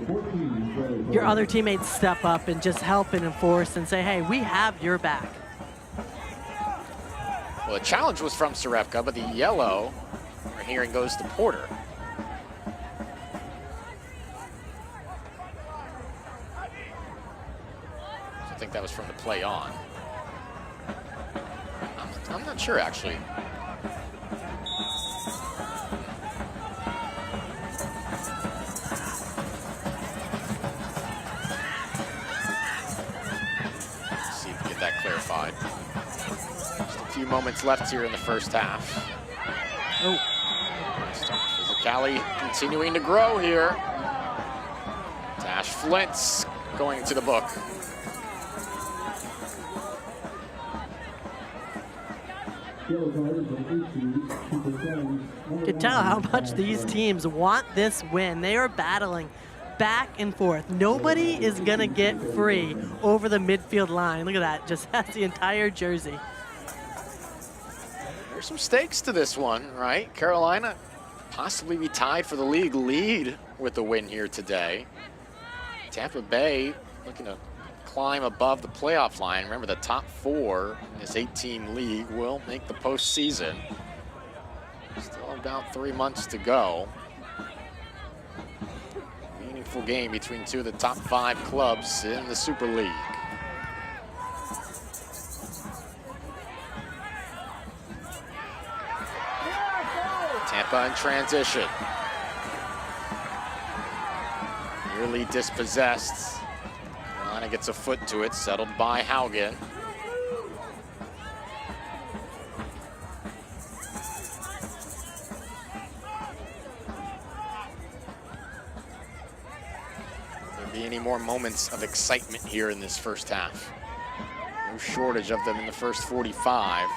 Your other teammates step up and just help and enforce and say, hey, we have your back. Well, the challenge was from Sarepka, but the yellow we're hearing goes to Porter. I think that was from the play on. I'm not sure, actually. See if we get that clarified. Just a few moments left here in the first half. Oh. Physicality continuing to grow here. Tash Flint's going to the book. You can tell how much these teams want this win. They are battling back and forth. Nobody is going to get free over the midfield line. Look at that, just has the entire jersey. There's some stakes to this one, right? Carolina possibly be tied for the league lead with the win here today. Tampa Bay looking to climb above the playoff line. Remember, the top 4 in this 8-team league will make the postseason. Still about 3 months to go. Meaningful game between 2 of the top 5 clubs in the Super League. Tampa in transition. Nearly dispossessed. Carolina gets a foot to it, settled by Haugen. Will there be any more moments of excitement here in this first half? No shortage of them in the first 45.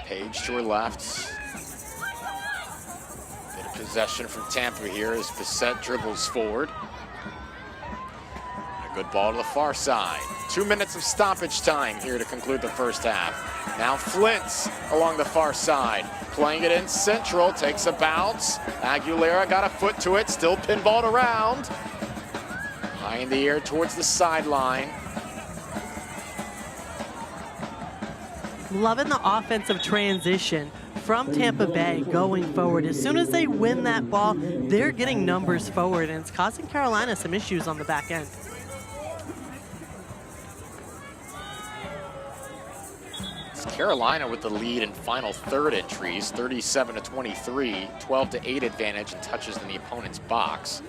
Page to her left. Bit of possession from Tampa here as Bassett dribbles forward. A good ball to the far side. 2 minutes of stoppage time here to conclude the first half. Now Flint along the far side. Playing it in central, takes a bounce. Aguilera got a foot to it, still pinballed around. High in the air towards the sideline. Loving the offensive transition from Tampa Bay going forward. As soon as they win that ball, they're getting numbers forward, and it's causing Carolina some issues on the back end. It's Carolina with the lead in final third entries, 37-23, 12-8 advantage and touches in the opponent's box.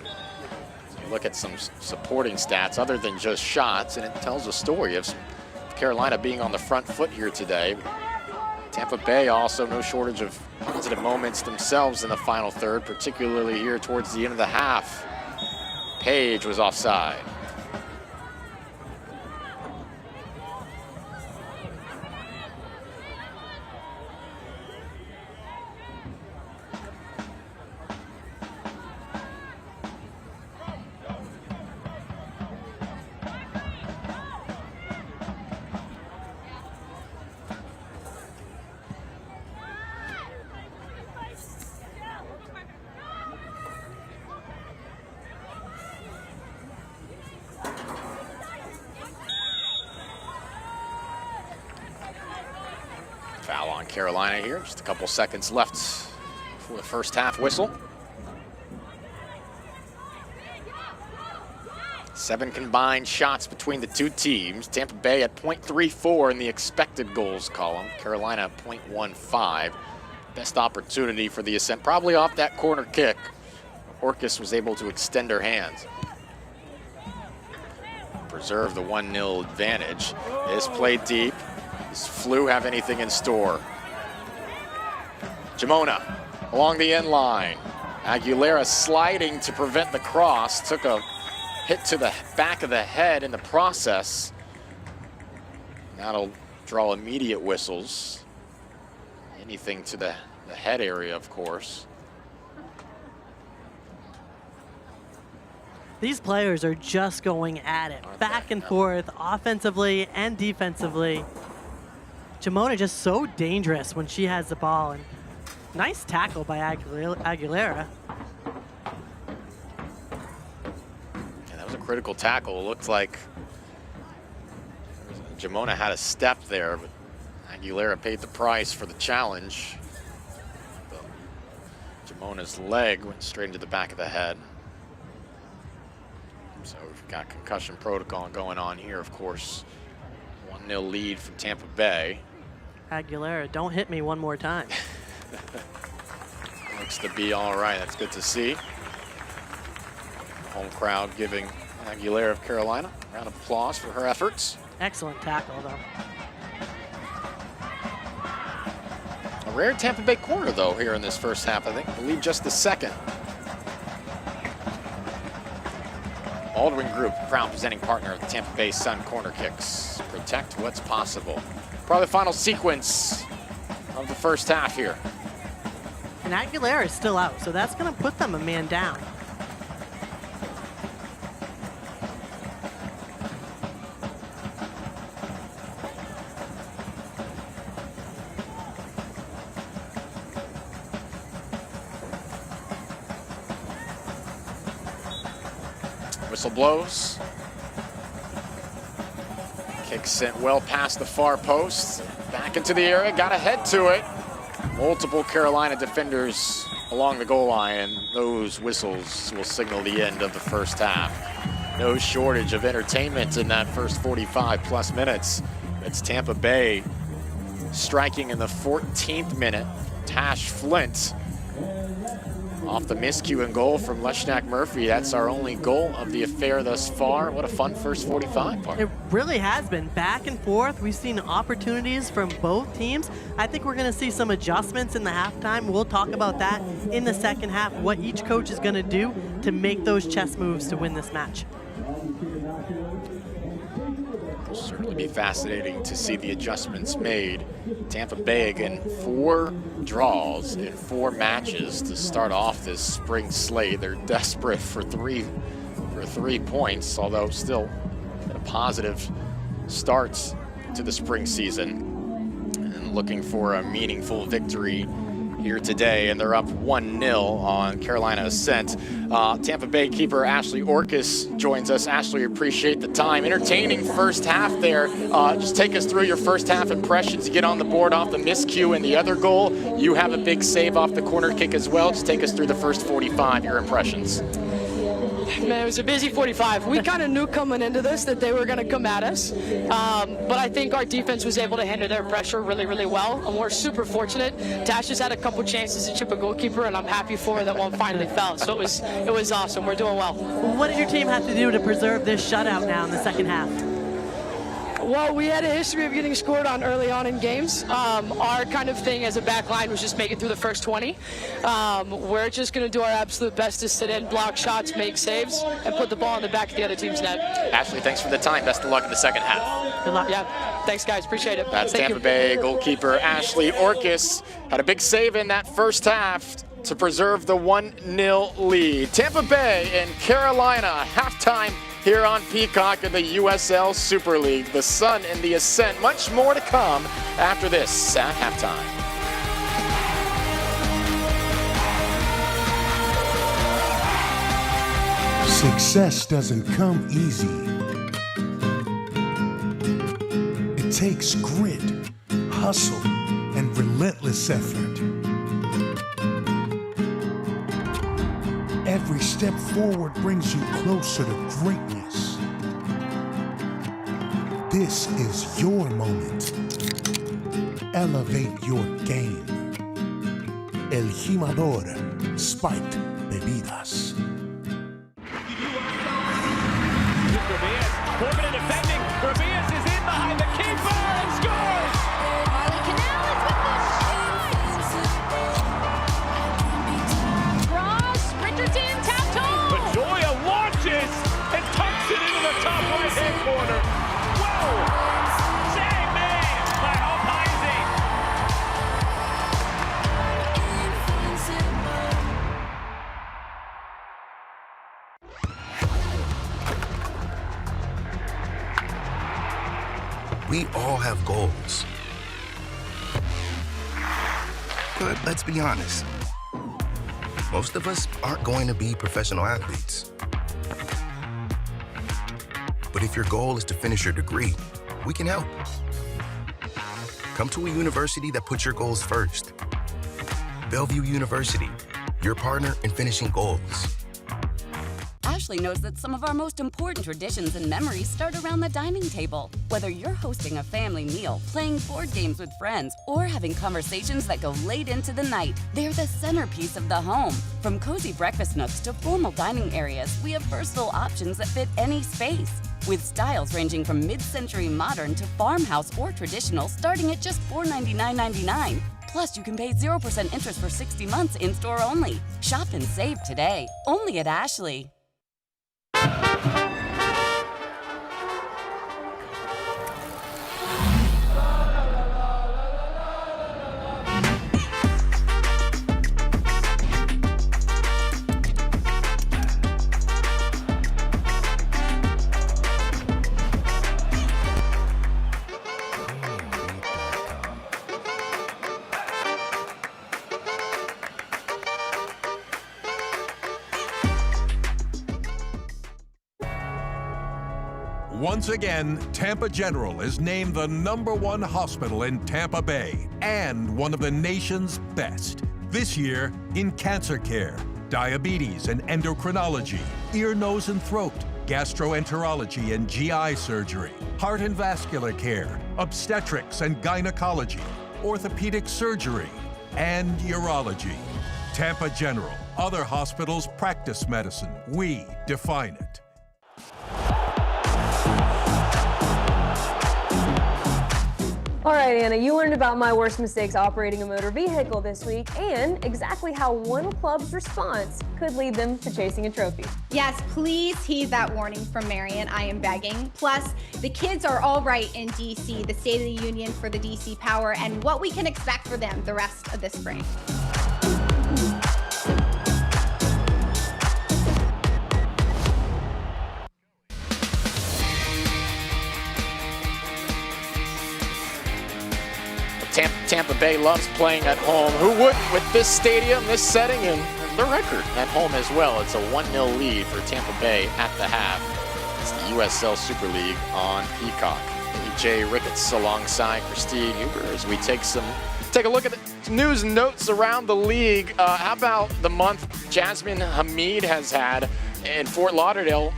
So you look at some supporting stats other than just shots, and it tells a story of Carolina being on the front foot here today. Tampa Bay also no shortage of positive moments themselves in the final third, particularly here towards the end of the half. Page was offside. Foul on Carolina here. Just a couple seconds left for the first half whistle. 7 combined shots between the two teams. Tampa Bay at .34 in the expected goals column. Carolina at .15. Best opportunity for the Ascent, probably off that corner kick. Orcus was able to extend her hands. Preserve the 1-0 advantage. This played deep. Does Flew have anything in store? Jamona along the end line. Aguilera sliding to prevent the cross. Took a hit to the back of the head in the process. That'll draw immediate whistles. Anything to the head area, of course. These players are just going at it, back and forth, offensively and defensively. Jamona just so dangerous when she has the ball, and nice tackle by Aguilera. Yeah, that was a critical tackle. It looked like Jamona had a step there, but Aguilera paid the price for the challenge. Jamona's leg went straight into the back of the head. So we've got concussion protocol going on here, of course. 1-0 lead from Tampa Bay. Aguilera, don't hit me one more time. Looks to be all right. That's good to see. Home crowd giving Aguilera of Carolina a round of applause for her efforts. Excellent tackle, though. A rare Tampa Bay corner, though, here in this first half, I believe just the second. Baldwin Group, proud presenting partner of the Tampa Bay Sun Corner Kicks. Protect what's possible. Probably the final sequence of the first half here. And Aguilera is still out, so that's going to put them a man down. Whistle blows. Kick sent well past the far post. Back into the area, got a head to it. Multiple Carolina defenders along the goal line, and those whistles will signal the end of the first half. No shortage of entertainment in that first 45+ minutes. It's Tampa Bay striking in the 14th minute. Tash Flint off the miscue and goal from Leshnak Murphy. That's our only goal of the affair thus far. What a fun first 45 part. It really has been back and forth. We've seen opportunities from both teams. I think we're going to see some adjustments in the halftime. We'll talk about that in the second half, what each coach is going to do to make those chess moves to win this match. It'll certainly be fascinating to see the adjustments made. Tampa Bay, again, 4 draws in 4 matches to start off this spring slate. They're desperate for three points, although still a positive start to the spring season. And looking for a meaningful victory here today, and they're up 1-0 on Carolina Ascent. Tampa Bay keeper Ashley Orcus joins us. Ashley, appreciate the time. Entertaining first half there. Just take us through your first half impressions. You get on the board off the miscue and the other goal. You have a big save off the corner kick as well. Just take us through the first 45, your impressions. Man, it was a busy 45. We kind of knew coming into this that they were going to come at us, but I think our defense was able to handle their pressure really, really well, and we're super fortunate. Tash has had a couple chances to chip a goalkeeper, and I'm happy for her that one finally fell. So it was awesome. We're doing well. What did your team have to do to preserve this shutout now in the second half? Well, we had a history of getting scored on early on in games. Our kind of thing as a back line was just make it through the first 20. We're just going to do our absolute best to sit in, block shots, make saves, and put the ball in the back of the other team's net. Ashley, thanks for the time. Best of luck in the second half. Good luck. Yeah, thanks, guys. Appreciate it. That's Thank Tampa you. Bay goalkeeper Ashley Orcus. Had a big save in that first half to preserve the 1-0 lead. Tampa Bay and Carolina, halftime here on Peacock in the USL Super League. The Sun and the Ascent. Much more to come after this at halftime. Success doesn't come easy. It takes grit, hustle, and relentless effort. Every step forward brings you closer to greatness. This is your moment. Elevate your game. El Jimador Spiked Bebidas. Corbin and defending. Ramirez is in behind the keeper and scores! Cross, Sprinter team tapped home. Bedoya launches and tucks it into the top right-hand corner. Whoa! Say man by Alpizi. We all have goals. But let's be honest. Most of us aren't going to be professional athletes. But if your goal is to finish your degree, we can help. Come to a university that puts your goals first. Bellevue University, your partner in finishing goals. Ashley knows that some of our most important traditions and memories start around the dining table. Whether you're hosting a family meal, playing board games with friends, or having conversations that go late into the night, they're the centerpiece of the home. From cozy breakfast nooks to formal dining areas, we have versatile options that fit any space. With styles ranging from mid-century modern to farmhouse or traditional, starting at just $499.99. Plus, you can pay 0% interest for 60 months in-store only. Shop and save today, only at Ashley. Once again, Tampa General is named the #1 hospital in Tampa Bay and one of the nation's best. This year in cancer care, diabetes and endocrinology, ear, nose, and throat, gastroenterology and GI surgery, heart and vascular care, obstetrics and gynecology, orthopedic surgery, and urology. Tampa General. Other hospitals practice medicine. We define it. All right, Anna, you learned about my worst mistakes operating a motor vehicle this week and exactly how one club's response could lead them to chasing a trophy. Yes, please heed that warning from Marion. I am begging. Plus, the kids are all right in DC, the State of the Union for the DC Power, and what we can expect for them the rest of the spring. Tampa Bay loves playing at home. Who wouldn't with this stadium, this setting, and the record at home as well? It's a 1-0 lead for Tampa Bay at the half. It's the USL Super League on Peacock. Jay Ricketts alongside Christine Huber as we take a look at the news and notes around the league. How about the month Jasmine Hamid has had in Fort Lauderdale?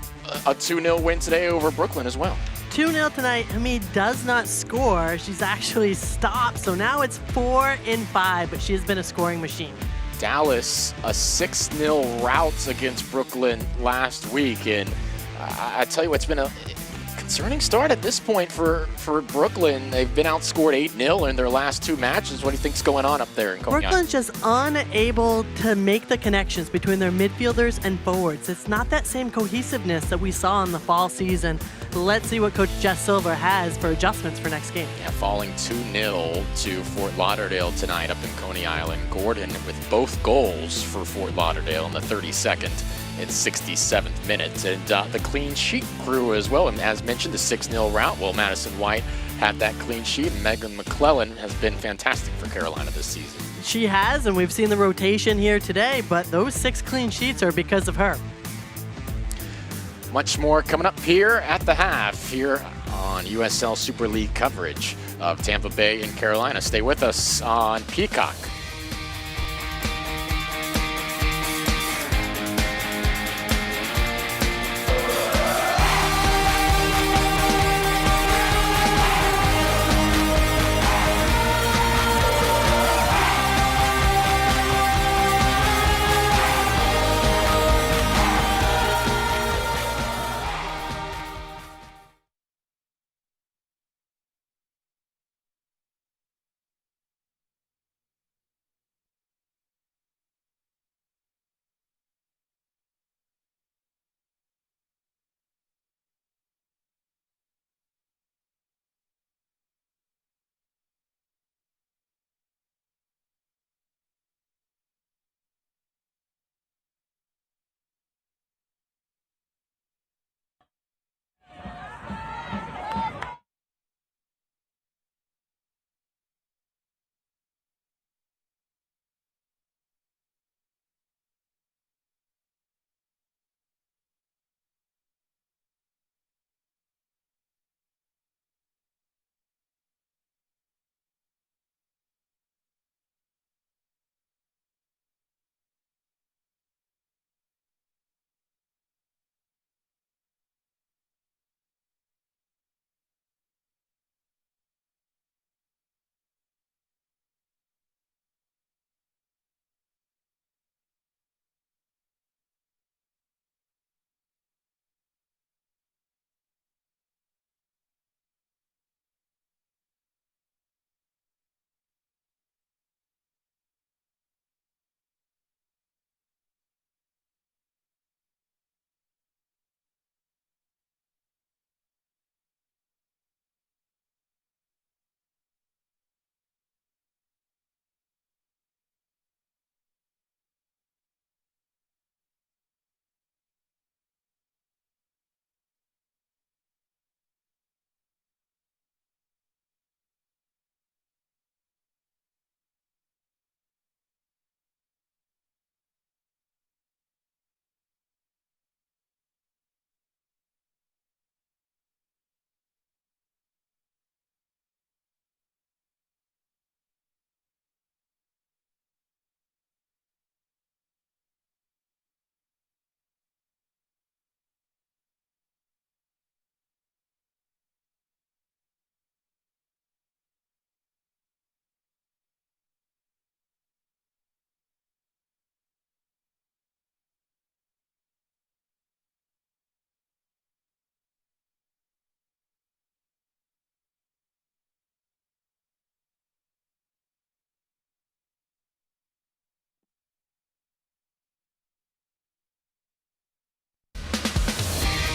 A 2-0 win today over Brooklyn as well. 2-0 tonight. Hamid does not score. She's actually stopped. So now it's 4-5, but she has been a scoring machine. Dallas, a 6-0 rout against Brooklyn last week. And I tell you what, it's been a concerning start at this point for Brooklyn. They've been outscored 8-0 in their last 2 matches. What do you think's going on up there in Coney Island? Brooklyn's just unable to make the connections between their midfielders and forwards. It's not that same cohesiveness that we saw in the fall season. Let's see what Coach Jess Silver has for adjustments for next game. Yeah, falling 2-0 to Fort Lauderdale tonight up in Coney Island. Gordon with both goals for Fort Lauderdale in the 32nd and 67th minute. And the clean sheet crew as well. And as mentioned, the 6-0 rout. Well, Madison White had that clean sheet. And Megan McClellan has been fantastic for Carolina this season. She has, and we've seen the rotation here today, but those 6 clean sheets are because of her. Much more coming up here at the half here on USL Super League coverage of Tampa Bay and Carolina. Stay with us on Peacock.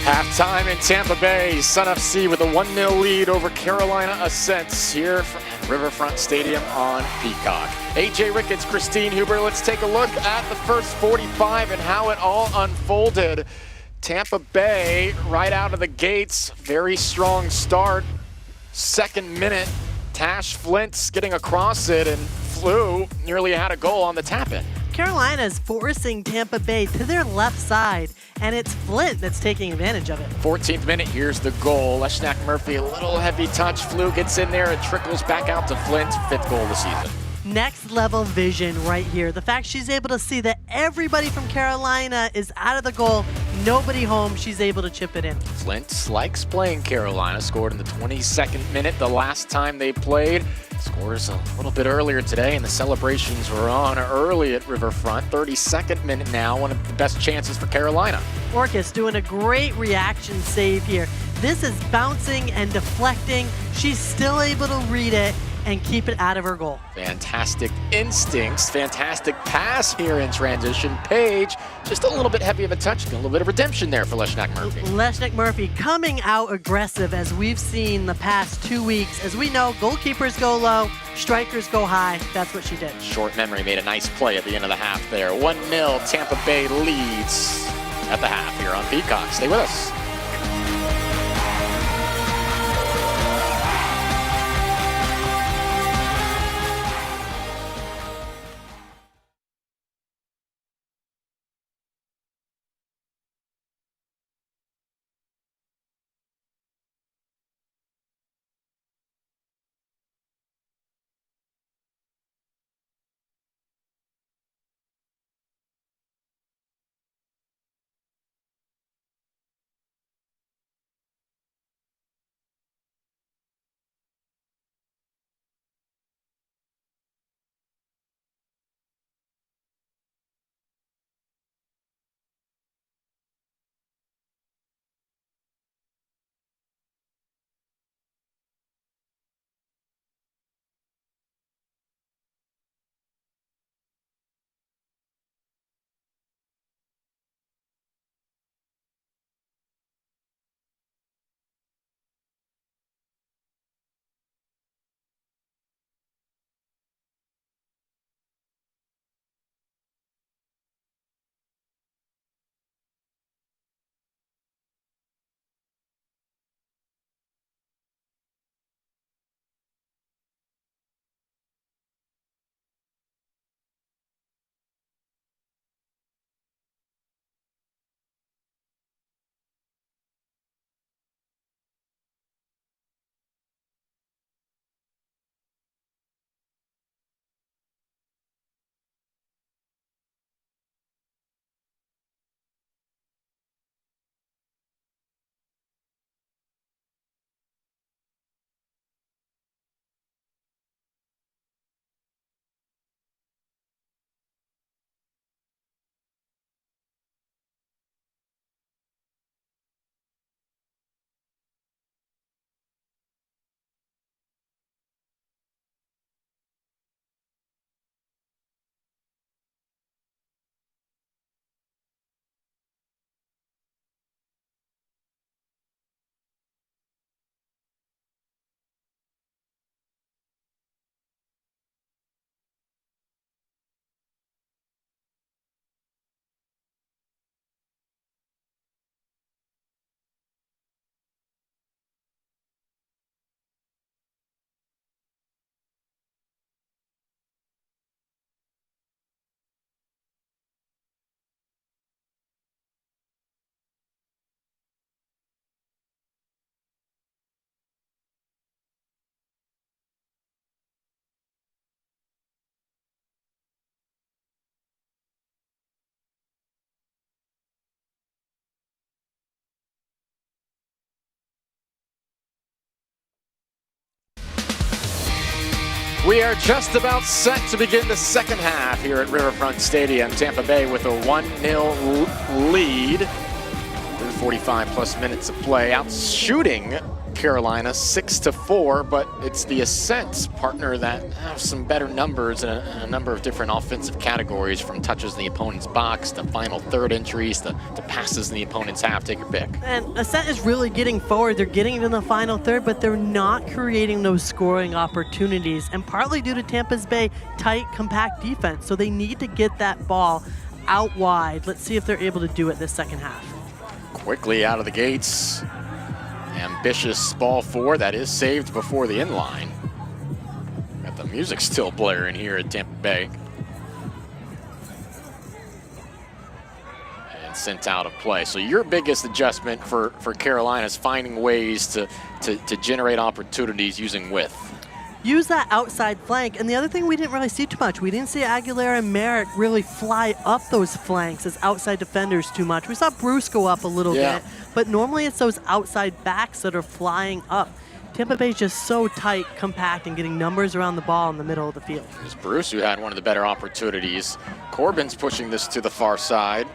Halftime in Tampa Bay, Sun FC with a 1-0 lead over Carolina Ascent here from Riverfront Stadium on Peacock. AJ Ricketts, Christine Huber, let's take a look at the first 45 and how it all unfolded. Tampa Bay right out of the gates, very strong start. Second minute, Tash Flint's getting across it and Flew nearly had a goal on the tap-in. Carolina is forcing Tampa Bay to their left side, and it's Flint that's taking advantage of it. 14th minute, here's the goal. Leshnak Murphy, a little heavy touch. Flew gets in there, it trickles back out to Flint, 5th goal of the season. Next level vision right here. The fact she's able to see that everybody from Carolina is out of the goal, nobody home, she's able to chip it in. Flint likes playing Carolina, scored in the 22nd minute the last time they played. Scores a little bit earlier today, and the celebrations were on early at Riverfront. 32nd minute now, one of the best chances for Carolina. Orcus doing a great reaction save here. This is bouncing and deflecting. She's still able to read it and keep it out of her goal. Fantastic instincts, fantastic pass here in transition. Paige, just a little bit heavy of a touch, a little bit of redemption there for Leshnak Murphy. Leshnak Murphy coming out aggressive as we've seen the past 2 weeks. As we know, goalkeepers go low, strikers go high. That's what she did. Short memory made a nice play at the end of the half there. 1-0, Tampa Bay leads at the half here on Peacock. Stay with us. We are just about set to begin the second half here at Riverfront Stadium. Tampa Bay with a 1-0 lead through 45 plus minutes of play, out shooting Carolina, 6-4, but it's the Ascent partner that have some better numbers in a number of different offensive categories, from touches in the opponent's box to final third entries to passes in the opponent's half. Take your pick. And Ascent is really getting forward. They're getting into the final third, but they're not creating those scoring opportunities, and partly due to Tampa Bay tight, compact defense. So they need to get that ball out wide. Let's see if they're able to do it this second half. Quickly out of the gates. Ambitious ball four that is saved before the inline. Got the music still blaring here at Tampa Bay. And sent out of play. So your biggest adjustment for Carolina is finding ways to generate opportunities using width. Use that outside flank. And the other thing we didn't really see too much, we didn't see Aguilera and Merrick really fly up those flanks as outside defenders too much. We saw Bruce go up a little bit, but normally it's those outside backs that are flying up. Tampa Bay's just so tight, compact, and getting numbers around the ball in the middle of the field. It was Bruce who had one of the better opportunities. Corbin's pushing this to the far side.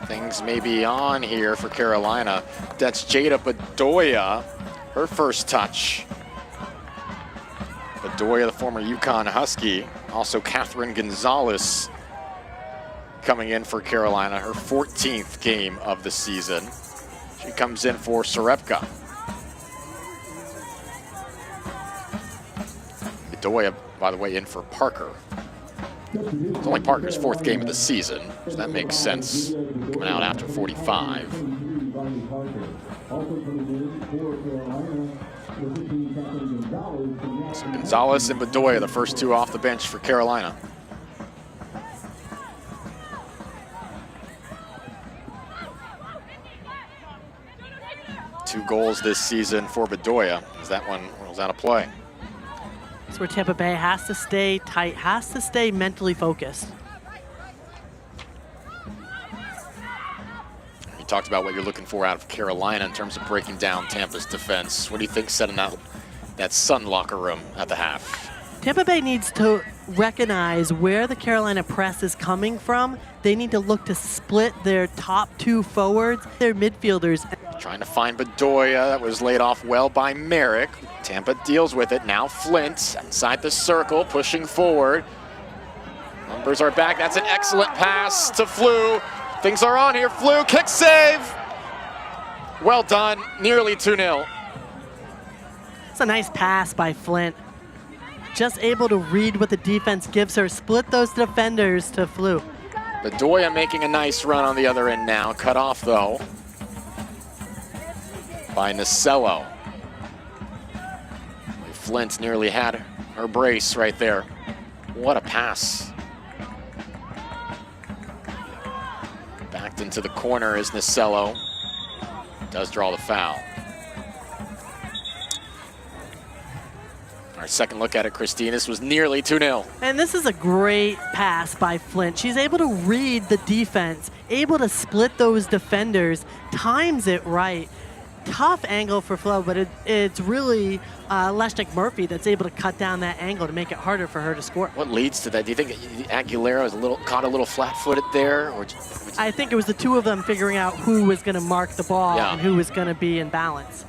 Things may be on here for Carolina. That's Jada Bedoya, her first touch. Bedoya, the former UConn Husky. Also Catherine Gonzalez coming in for Carolina, her 14th game of the season. She comes in for Sarepka. Bedoya, by the way, in for Parker. It's only Parker's 4th game of the season, so that makes sense, coming out after 45. So Gonzalez and Bedoya, the first two off the bench for Carolina. Two goals this season for Bedoya, as that one was out of play. That's where Tampa Bay has to stay tight, has to stay mentally focused. You talked about what you're looking for out of Carolina in terms of breaking down Tampa's defense. What do you think setting that Sun locker room at the half? Tampa Bay needs to recognize where the Carolina press is coming from. They need to look to split their top two forwards, their midfielders. Trying to find Bedoya, that was laid off well by Merrick. Tampa deals with it, now Flint inside the circle, pushing forward. Numbers are back, that's an excellent pass to Flew. Things are on here, Flew, kick save! Well done, nearly 2-0. It's a nice pass by Flint. Just able to read what the defense gives her, split those defenders to Flew. Bedoya making a nice run on the other end now, cut off though by Nacello. Flint nearly had her brace right there. What a pass. Backed into the corner is Nacello. Does draw the foul. Our second look at it, Christine, this was nearly 2-0. And this is a great pass by Flint. She's able to read the defense, able to split those defenders, times it right. Tough angle for Flo, but it's really Leshnick Murphy that's able to cut down that angle to make it harder for her to score. What leads to that? Do you think Aguilera was caught a little flat-footed there? Or I think it was the two of them figuring out who was going to mark the ball and who was going to be in balance.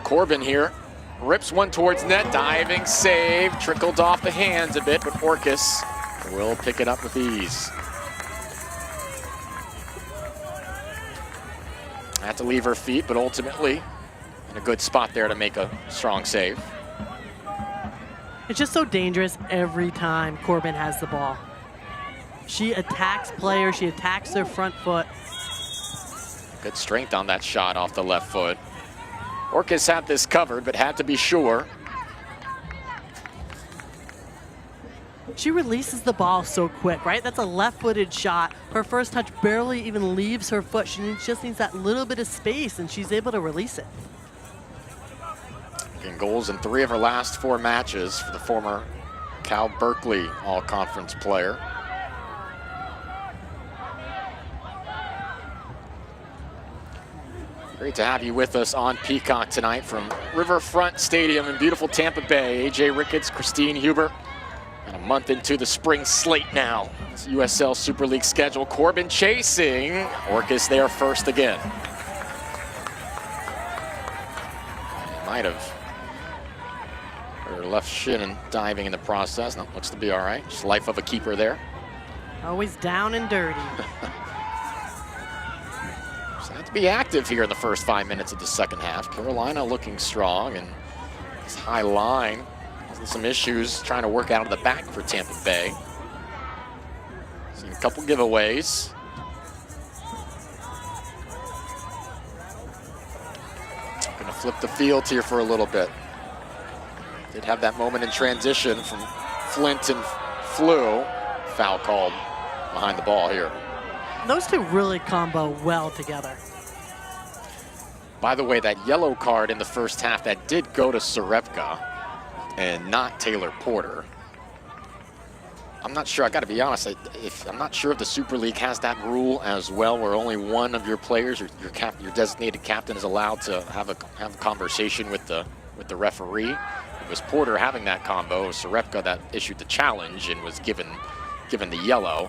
Corbin here. Rips one towards net, diving, save, trickled off the hands a bit, but Orcus will pick it up with ease. Had to leave her feet, but ultimately in a good spot there to make a strong save. It's just so dangerous every time Corbin has the ball. She attacks players, she attacks their front foot. Good strength on that shot off the left foot. Orcus had this covered, but had to be sure. She releases the ball so quick, right? That's a left-footed shot. Her first touch barely even leaves her foot. She just needs that little bit of space, and she's able to release it. Getting goals in 3 of her last 4 matches for the former Cal Berkeley All-Conference player. Great to have you with us on Peacock tonight from Riverfront Stadium in beautiful Tampa Bay. AJ Ricketts, Christine Huber, and a month into the spring slate now. It's USL Super League schedule. Corbin chasing. Orcus there first again. Might have her left shin and diving in the process. No, looks to be all right. Just life of a keeper there. Always down and dirty. So have to be active here in the first 5 minutes of the second half. Carolina looking strong, and this high line has some issues trying to work out of the back for Tampa Bay. Seen a couple giveaways. Gonna flip the field here for a little bit. Did have that moment in transition from Flint and Flew. Foul called behind the ball here. Those two really combo well together. By the way, that yellow card in the first half, that did go to Sarepka and not Taylor Porter. I'm not sure, I gotta be honest, I'm not sure if the Super League has that rule as well, where only one of your players, your designated captain, is allowed to have a conversation with the referee. It was Porter having that combo. It was Sarepka that issued the challenge and was given the yellow.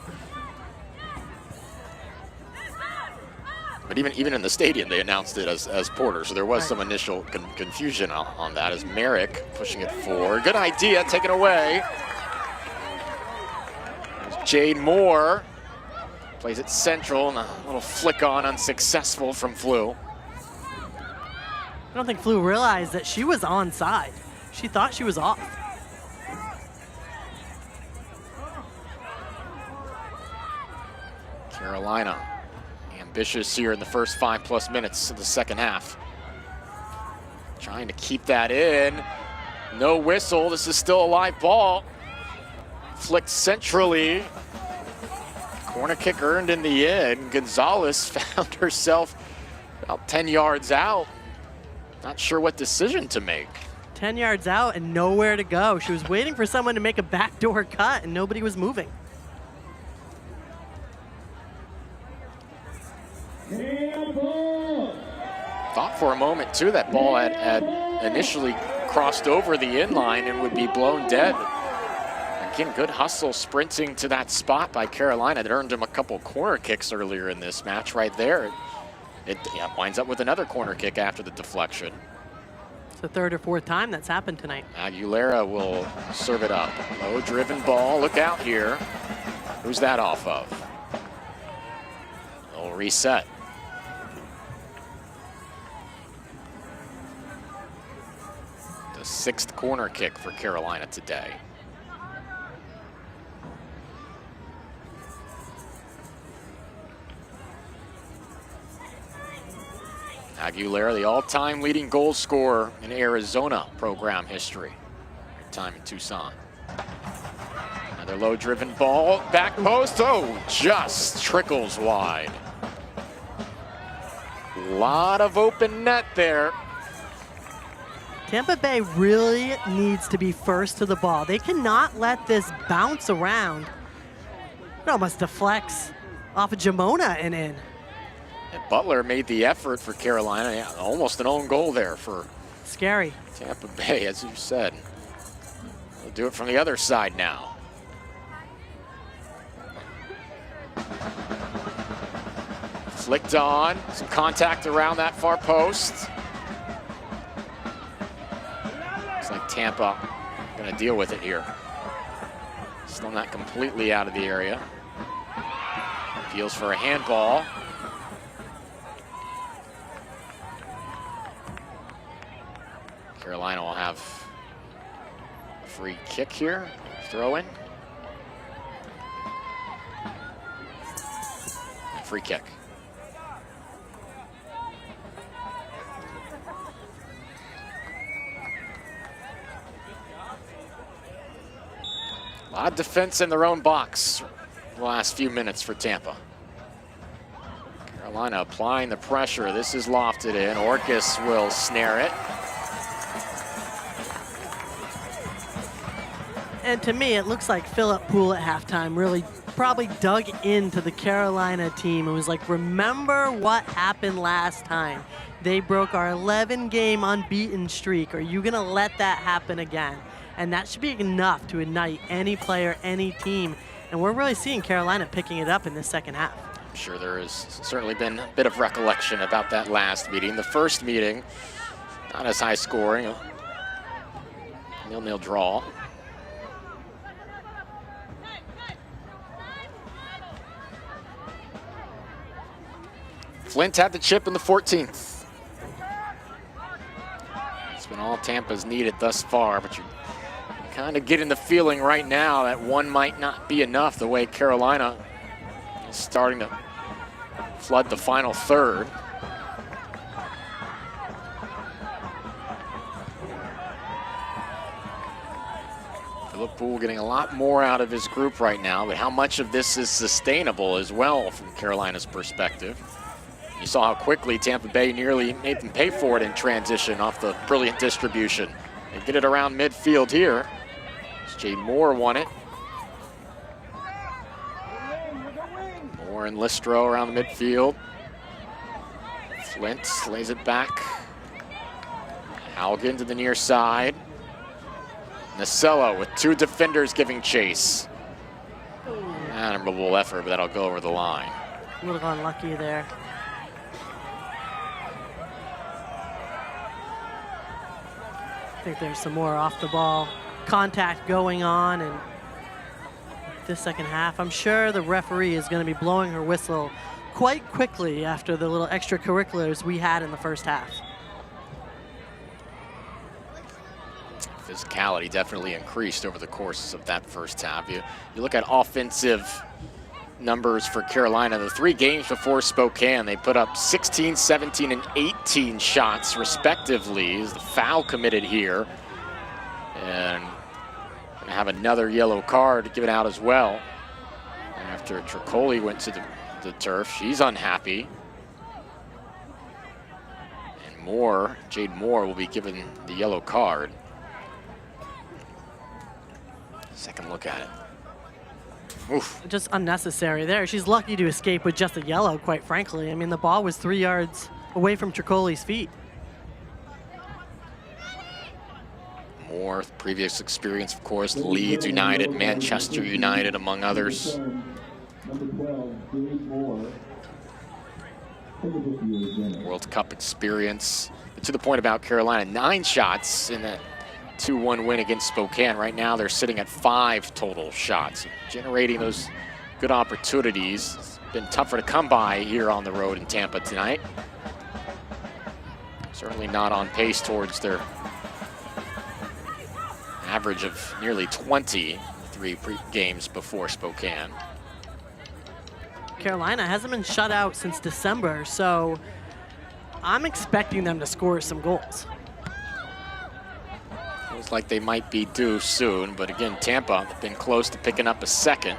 But even in the stadium, they announced it as Porter, so there was some initial confusion on that as Merrick pushing it forward. Good idea, taken away. There's Jade Moore, plays it central, and a little flick on unsuccessful from Flew. I don't think Flew realized that she was onside. She thought she was off. Carolina ambitious here in the first 5+ minutes of the second half. Trying to keep that in. No whistle. This is still a live ball. Flicked centrally. Corner kick earned in the end. Gonzalez found herself about 10 yards out. Not sure what decision to make. 10 yards out and nowhere to go. She was waiting for someone to make a backdoor cut and nobody was moving. Thought for a moment too that ball had initially crossed over the in line and would be blown dead. Again, good hustle sprinting to that spot by Carolina that earned him a couple corner kicks earlier in this match right there. It winds up with another corner kick after the deflection. It's the third or fourth time that's happened tonight. Aguilera will serve it up. Low driven ball, look out here. Who's that off of? Little reset. The 6th corner kick for Carolina today. Aguilera, the all-time leading goal scorer in Arizona program history. Time in Tucson. Another low-driven ball, back post. Oh, just trickles wide. Lot of open net there. Tampa Bay really needs to be first to the ball. They cannot let this bounce around. It almost deflects off of Jamona and in. And Butler made the effort for Carolina. Yeah, almost an own goal there for scary Tampa Bay, as you said. They'll do it from the other side now. Flicked on, some contact around that far post. Looks like Tampa gonna deal with it here. Still not completely out of the area. Appeals for a handball. Carolina will have a free kick here, throw in. Free kick. A lot of defense in their own box the last few minutes for Tampa. Carolina applying the pressure. This is lofted in. Orcus will snare it. And to me, it looks like Philip Poole at halftime really probably dug into the Carolina team and was like, remember what happened last time? They broke our 11-game unbeaten streak. Are you going to let that happen again? and that should be enough to ignite any player, any team. And we're really seeing Carolina picking it up in this second half. I'm sure there has certainly been a bit of recollection about that last meeting. The first meeting, not as high scoring, a 0-0 draw. Flint had the chip in the 14th. It's been all Tampa's needed thus far, but you're kind of getting the feeling right now that one might not be enough, the way Carolina is starting to flood the final third. Liverpool getting a lot more out of his group right now, but how much of this is sustainable as well from Carolina's perspective? You saw how quickly Tampa Bay nearly made them pay for it in transition off the brilliant distribution. They get it around midfield here. Jade Moore won it. Moore and Listro around the midfield. Flint lays it back. Haugen to the near side. Nasello with two defenders giving chase. Admirable effort, but that'll go over the line. A little unlucky there. I think there's some more off the ball contact going on in this second half. I'm sure the referee is going to be blowing her whistle quite quickly after the little extracurriculars we had in the first half. Physicality definitely increased over the course of that first half. You look at offensive numbers for Carolina. The 3 games before Spokane, they put up 16, 17, and 18 shots respectively. Is the foul committed here, and gonna have another yellow card given out as well. After Tricoli went to the turf, she's unhappy. And Moore, Jade Moore, will be given the yellow card. Second look at it. Oof. Just unnecessary there. She's lucky to escape with just a yellow, quite frankly. I mean, the ball was 3 yards away from Tricoli's feet. Moore, previous experience, of course, Leeds United, Manchester United, among others. World Cup experience. But to the point about Carolina, 9 shots in that 2-1 win against Spokane. Right now they're sitting at 5 total shots, generating those good opportunities. It's been tougher to come by here on the road in Tampa tonight. Certainly not on pace towards their average of nearly 20 games before Spokane. Carolina hasn't been shut out since December, so I'm expecting them to score some goals. Feels like they might be due soon, but again, Tampa have been close to picking up a second.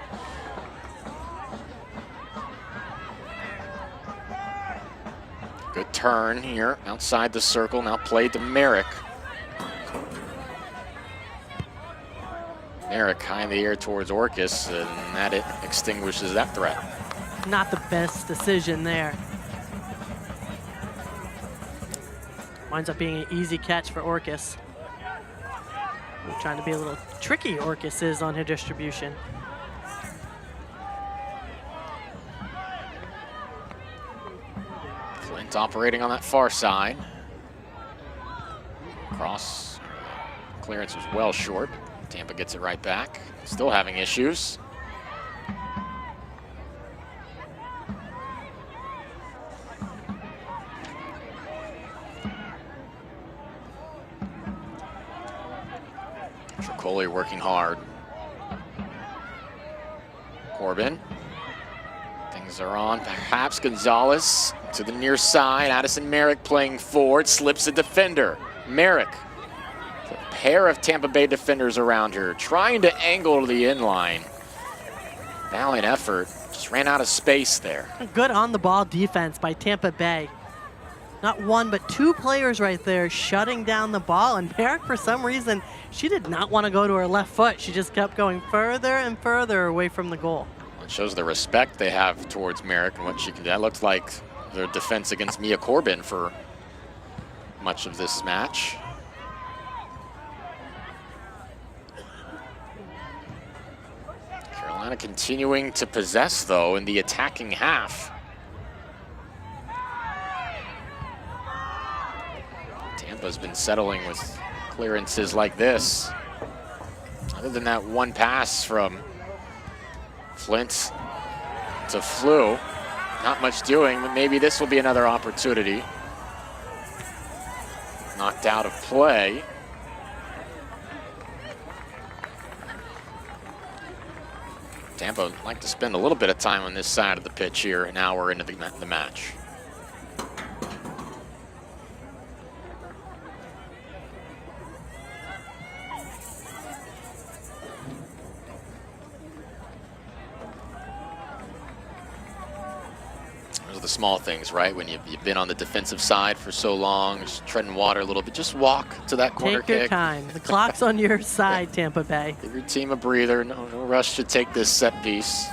Good turn here outside the circle, now played to Merrick. Merrick high in the air towards Orcus, and that it extinguishes that threat. Not the best decision there. Winds up being an easy catch for Orcus. Trying to be a little tricky, Orcus is on her distribution. Flint operating on that far side. Cross clearance was well short. Tampa gets it right back. Still having issues. Tricoli working hard. Corbin. Things are on. Perhaps Gonzalez to the near side. Addison Merrick playing forward. Slips a defender. Merrick. A pair of Tampa Bay defenders around her. Trying to angle to the inline. Valiant effort. Just ran out of space there. Good on-the-ball defense by Tampa Bay. Not one, but 2 players right there shutting down the ball. And Merrick, for some reason, she did not want to go to her left foot. She just kept going further and further away from the goal. It shows the respect they have towards Merrick and what she can do. That looked like their defense against Mia Corbin for much of this match. Carolina continuing to possess, though, in the attacking half. Tampa's been settling with clearances like this. Other than that one pass from Flint to Flew, not much doing, but maybe this will be another opportunity. Knocked out of play. Tampa would like to spend a little bit of time on this side of the pitch here, an hour into the match. Those are the small things, right? When you've been on the defensive side for so long, just treading water a little bit, just walk to that corner kick. Take your time. The clock's on your side, Tampa Bay. Give your team a breather. No rush to take this set piece.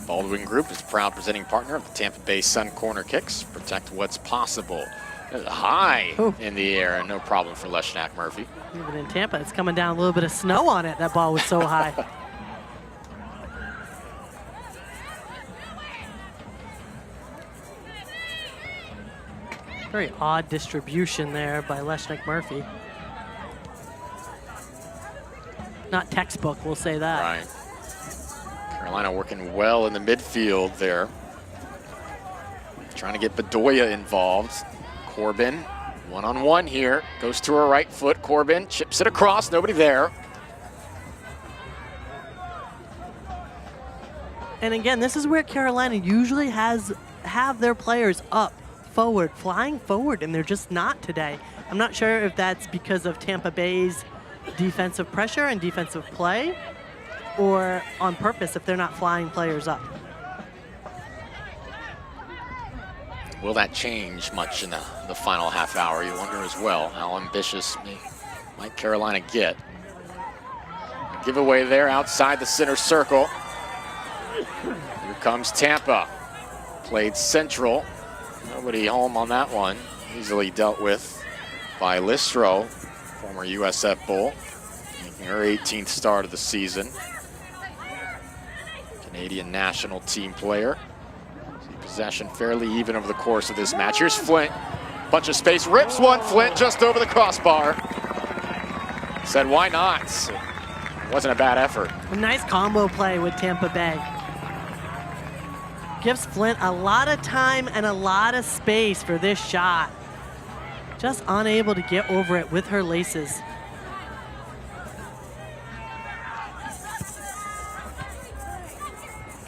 Baldwin Group is a proud presenting partner of the Tampa Bay Sun Corner Kicks. Protect what's possible. High in the air, and no problem for Leshnak Murphy. Even in Tampa, it's coming down a little bit of snow on it. That ball was so high. Very odd distribution there by Leshnak Murphy. Not textbook, we'll say that. Right. Carolina working well in the midfield there. Trying to get Bedoya involved. Corbin, one-on-one here. Goes to her right foot. Corbin chips it across, nobody there. And again, this is where Carolina usually have their players up, forward, flying forward, and they're just not today. I'm not sure if that's because of Tampa Bay's defensive pressure and defensive play, or on purpose if they're not flying players up. Will that change much in the final half hour? You wonder as well. How ambitious might Carolina get? Giveaway there outside the center circle. Here comes Tampa. Played central. Nobody home on that one. Easily dealt with by Listro, former USF Bull, making her 18th start of the season. Canadian national team player. See possession fairly even over the course of this match. Here's Flint. Bunch of space. Rips one. Flint just over the crossbar. Said, why not? It wasn't a bad effort. A nice combo play with Tampa Bay. Gives Flint a lot of time and a lot of space for this shot. Just unable to get over it with her laces.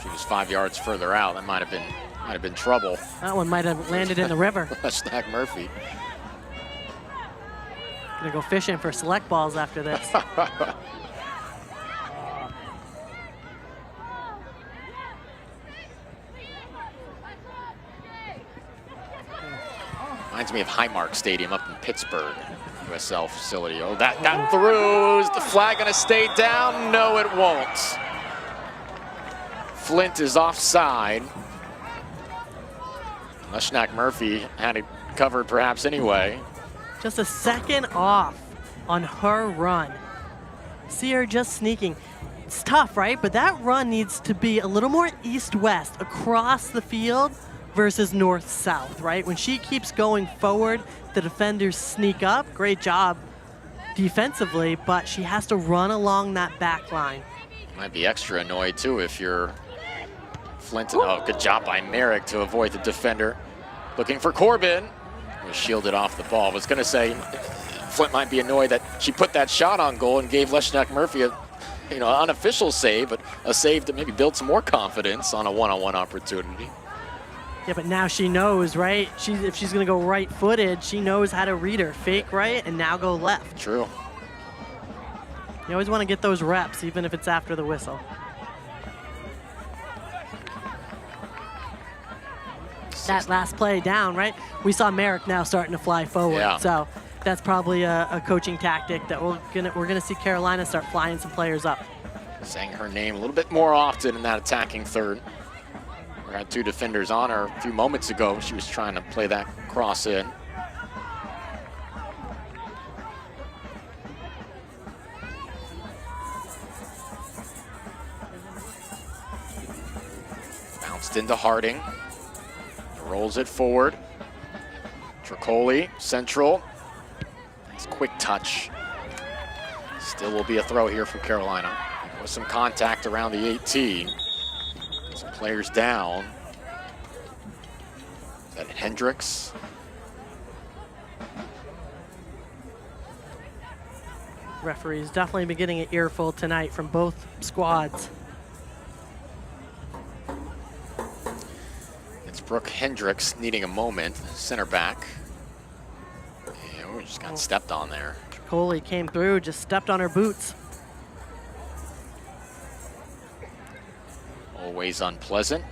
She was 5 yards further out. That might have been trouble. That one might have landed in the river. Leshnak Murphy. Gonna go fishing for select balls after this. Reminds me of Highmark Stadium up in Pittsburgh, USL facility. Oh, that got through. Is the flag gonna stay down? No, it won't. Flint is offside. Leshnak Murphy had it covered perhaps anyway. Just a second off on her run. See her just sneaking. It's tough, right? But that run needs to be a little more east-west across the field versus north-south, right? When she keeps going forward, the defenders sneak up. Great job defensively, but she has to run along that back line. Might be extra annoyed too if you're Flint. Oh, good job by Merrick to avoid the defender. Looking for Corbin. Was shielded off the ball. Was going to say Flint might be annoyed that she put that shot on goal and gave Leshnak Murphy a unofficial save, but a save that maybe built some more confidence on a one-on-one opportunity. Yeah, but now she knows, right? If she's going to go right-footed, she knows how to read her. Fake right and now go left. True. You always want to get those reps, even if it's after the whistle. That last play down, right? We saw Merrick now starting to fly forward. Yeah. So that's probably a coaching tactic that we're gonna see Carolina start flying some players up. Saying her name a little bit more often in that attacking third. We had two defenders on her a few moments ago. She was trying to play that cross in. Bounced into Harding. Rolls it forward. Tricoli, central. Nice quick touch. Still will be a throw here from Carolina. With some contact around the 18. Some players down. Is that Hendricks? Referees definitely been getting an earful tonight from both squads. It's Brooke Hendricks needing a moment, center back. Yeah, we just got stepped on there. Coley came through, just stepped on her boots. Always unpleasant.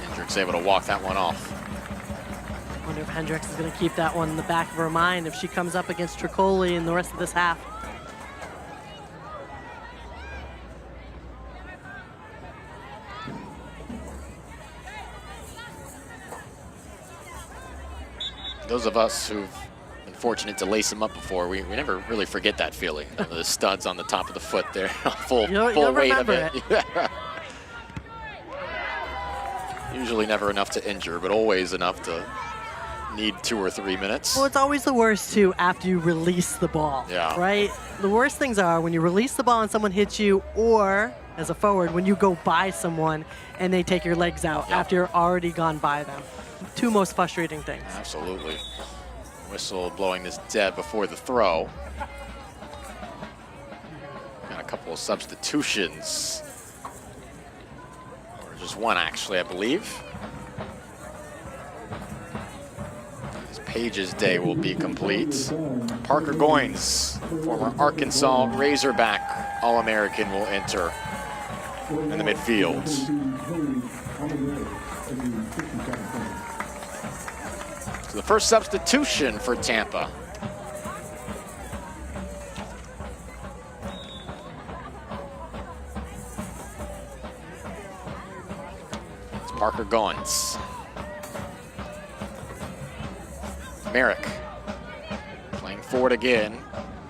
Hendricks able to walk that one off. Wonder if Hendricks is going to keep that one in the back of her mind if she comes up against Tricoli in the rest of this half. Those of us who've been fortunate to lace them up before, we never really forget that feeling. The studs on the top of the foot there, full weight of it. Usually never enough to injure, but always enough to need 2 or 3 minutes. Well, it's always the worst too after you release the ball, right? The worst things are when you release the ball and someone hits you, or as a forward, when you go by someone and they take your legs out after you're already gone by them. 2 most frustrating things. Absolutely. Whistle blowing this dead before the throw. Got a couple of substitutions. Or just one, actually, I believe. As Page's day will be complete. Parker Goins, former Arkansas Razorback All-American, will enter in the midfield. So the first substitution for Tampa. It's Parker Goins. Merrick playing forward again,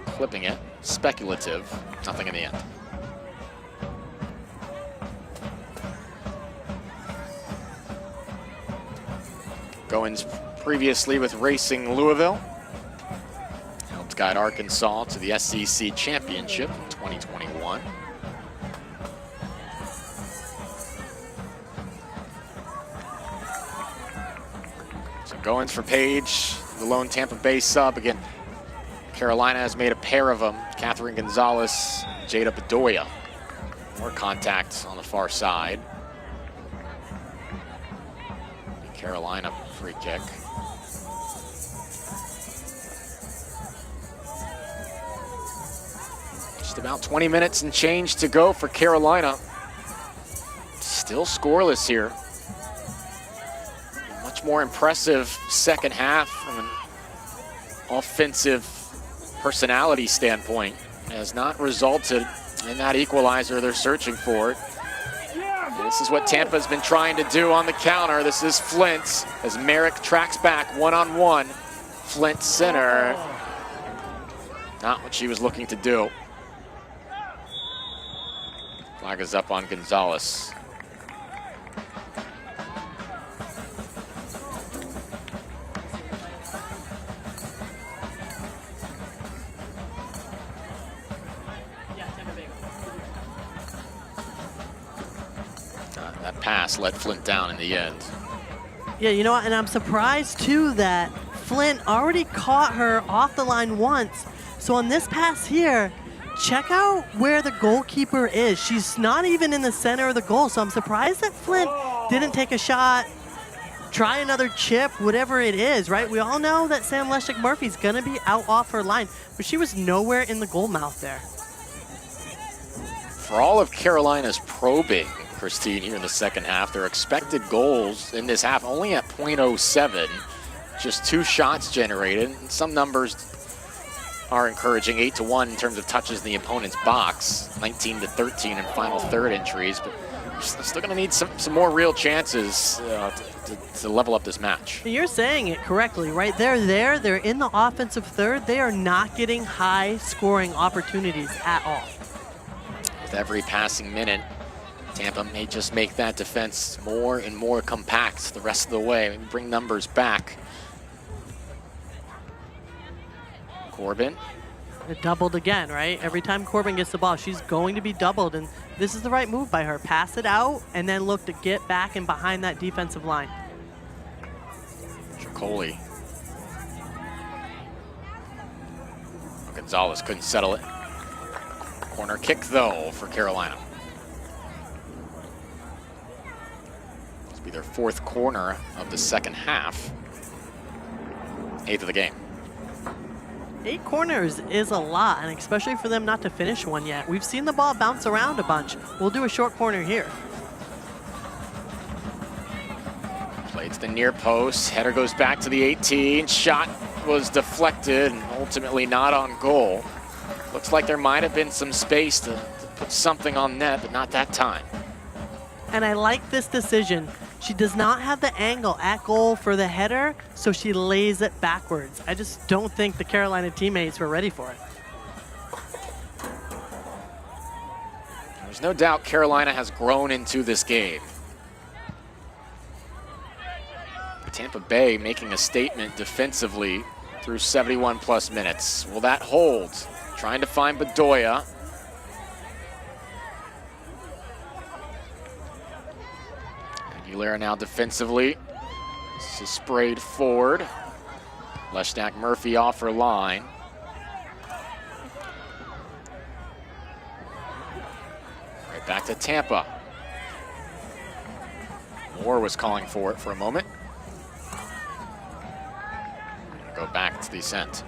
clipping it, speculative, nothing in the end. Goins previously with Racing Louisville. Helped guide Arkansas to the SEC Championship in 2021. So Goins for Page, the lone Tampa Bay sub. Again, Carolina has made a pair of them. Catherine Gonzalez, Jada Bedoya. More contact on the far side. Carolina free kick. Just about 20 minutes and change to go for Carolina. Still scoreless here. Much more impressive second half from an offensive personality standpoint. Has not resulted in that equalizer they're searching for. This is what Tampa's been trying to do on the counter. This is Flint as Merrick tracks back one-on-one. Flint center. Not what she was looking to do. Flag is up on Gonzalez. That pass let Flint down in the end. Yeah, you know what, and I'm surprised too that Flint already caught her off the line once. So on this pass here, check out where the goalkeeper is. She's not even in the center of the goal, so I'm surprised that Flint didn't take a shot, try another chip, whatever it is, right? We all know that Sam Leshek-Murphy's gonna be out off her line, but she was nowhere in the goal mouth there. For all of Carolina's probing, Christine, here in the second half, their expected goals in this half only at .07, just 2 shots generated. And some numbers are encouraging, 8-1 in terms of touches in the opponent's box, 19-13 in final third entries, but Still going to need some more real chances to level up this match. You're saying it correctly, right? They're in the offensive third. They are not getting high scoring opportunities at all. With every passing minute, Tampa may just make that defense more and more compact the rest of the way, maybe bring numbers back. Corbin. It doubled again, right? Every time Corbin gets the ball, she's going to be doubled, and this is the right move by her. Pass it out, and then look to get back and behind that defensive line. Tricoli. Gonzalez couldn't settle it. Corner kick, though, for Carolina. This will be their 4th corner of the second half. 8th of the game. 8 corners is a lot, and especially for them not to finish one yet. We've seen the ball bounce around a bunch. We'll do a short corner here. Played to the near post. Header goes back to the 18. Shot was deflected and ultimately not on goal. Looks like there might have been some space to put something on net, but not that time. And I like this decision. She does not have the angle at goal for the header, so she lays it backwards. I just don't think the Carolina teammates were ready for it. There's no doubt Carolina has grown into this game. Tampa Bay making a statement defensively through 71+ minutes. Will that hold? Trying to find Bedoya. Aguilera now defensively. This is sprayed forward. Leshnak Murphy off her line. Right back to Tampa. Moore was calling for it for a moment. Go back to the Ascent.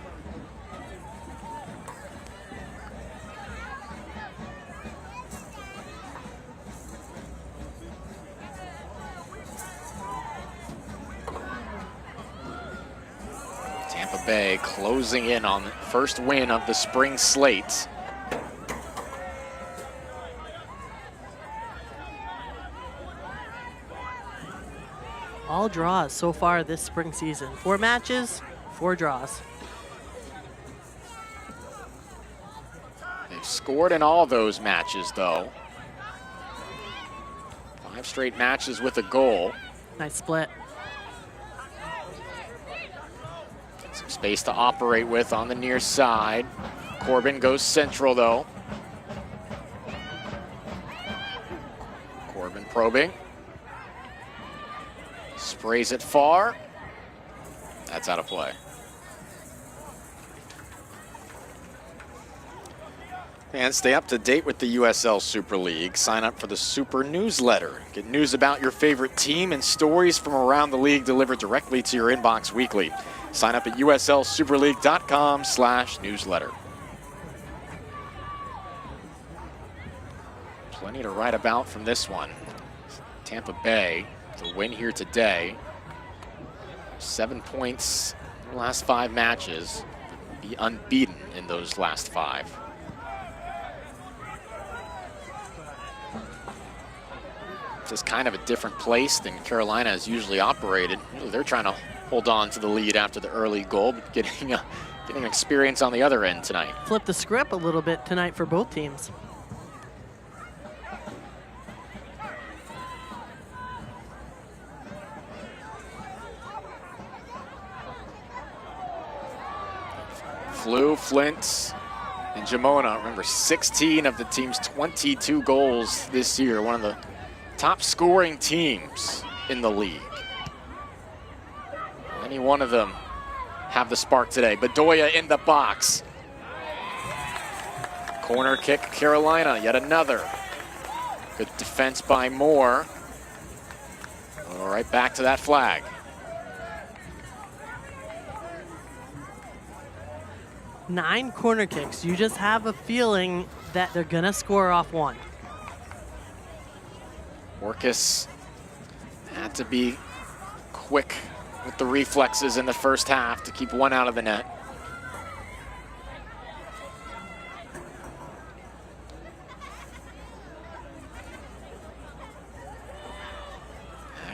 Tampa Bay closing in on the first win of the spring slate. All draws so far this spring season. 4 matches, 4 draws. They've scored in all those matches, though. 5 straight matches with a goal. Nice split. Some space to operate with on the near side. Corbin goes central, though. Corbin probing. Sprays it far. That's out of play. And stay up to date with the USL Super League. Sign up for the Super newsletter. Get news about your favorite team and stories from around the league delivered directly to your inbox weekly. Sign up at uslsuperleague.com/newsletter. Plenty to write about from this one. Tampa Bay, the win here today. 7 points in the last 5 matches. Be unbeaten in those last 5. Just kind of a different place than Carolina has usually operated. Usually they're trying to hold on to the lead after the early goal, but getting experience on the other end tonight. Flip the script a little bit tonight for both teams. Flew, Flint, and Jamona. Remember, 16 of the team's 22 goals this year. One of the top scoring teams in the league. Any one of them have the spark today. Bedoya in the box. Corner kick, Carolina, yet another. Good defense by Moore. All right, back to that flag. Nine corner kicks. You just have a feeling that they're gonna score off one. Orcus had to be quick with the reflexes in the first half to keep one out of the net.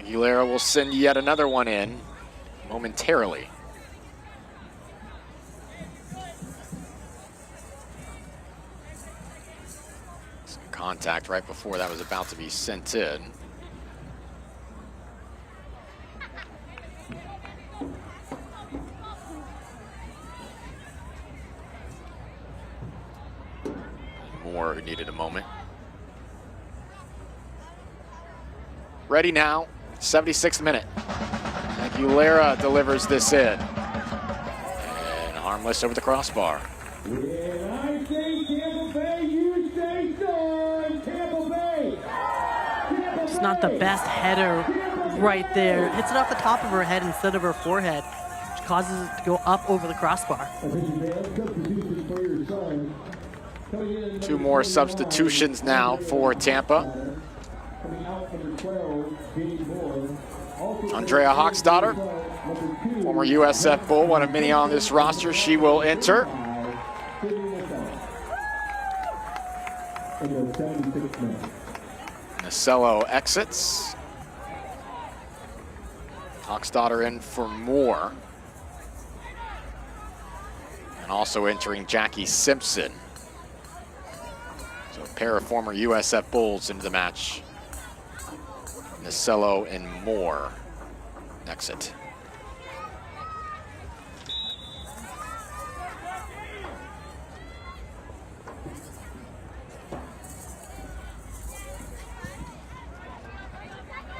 Aguilera will send yet another one in momentarily. Some contact right before that was about to be sent in. Moore needed a moment. Ready now, 76th minute. Aguilera delivers this in. And harmless over the crossbar. When I say Tampa Bay, you say so. Tampa Bay. It's not the best header right there. Hits it off the top of her head instead of her forehead, which causes it to go up over the crossbar. Two more substitutions now for Tampa. Andrea Hochstadter, former USF Bull, one of many on this roster. She will enter. Nacello exits. Hochstadter in for Moore. And also entering Jackie Simpson. So a pair of former USF Bulls into the match. Nacello and Moore exit.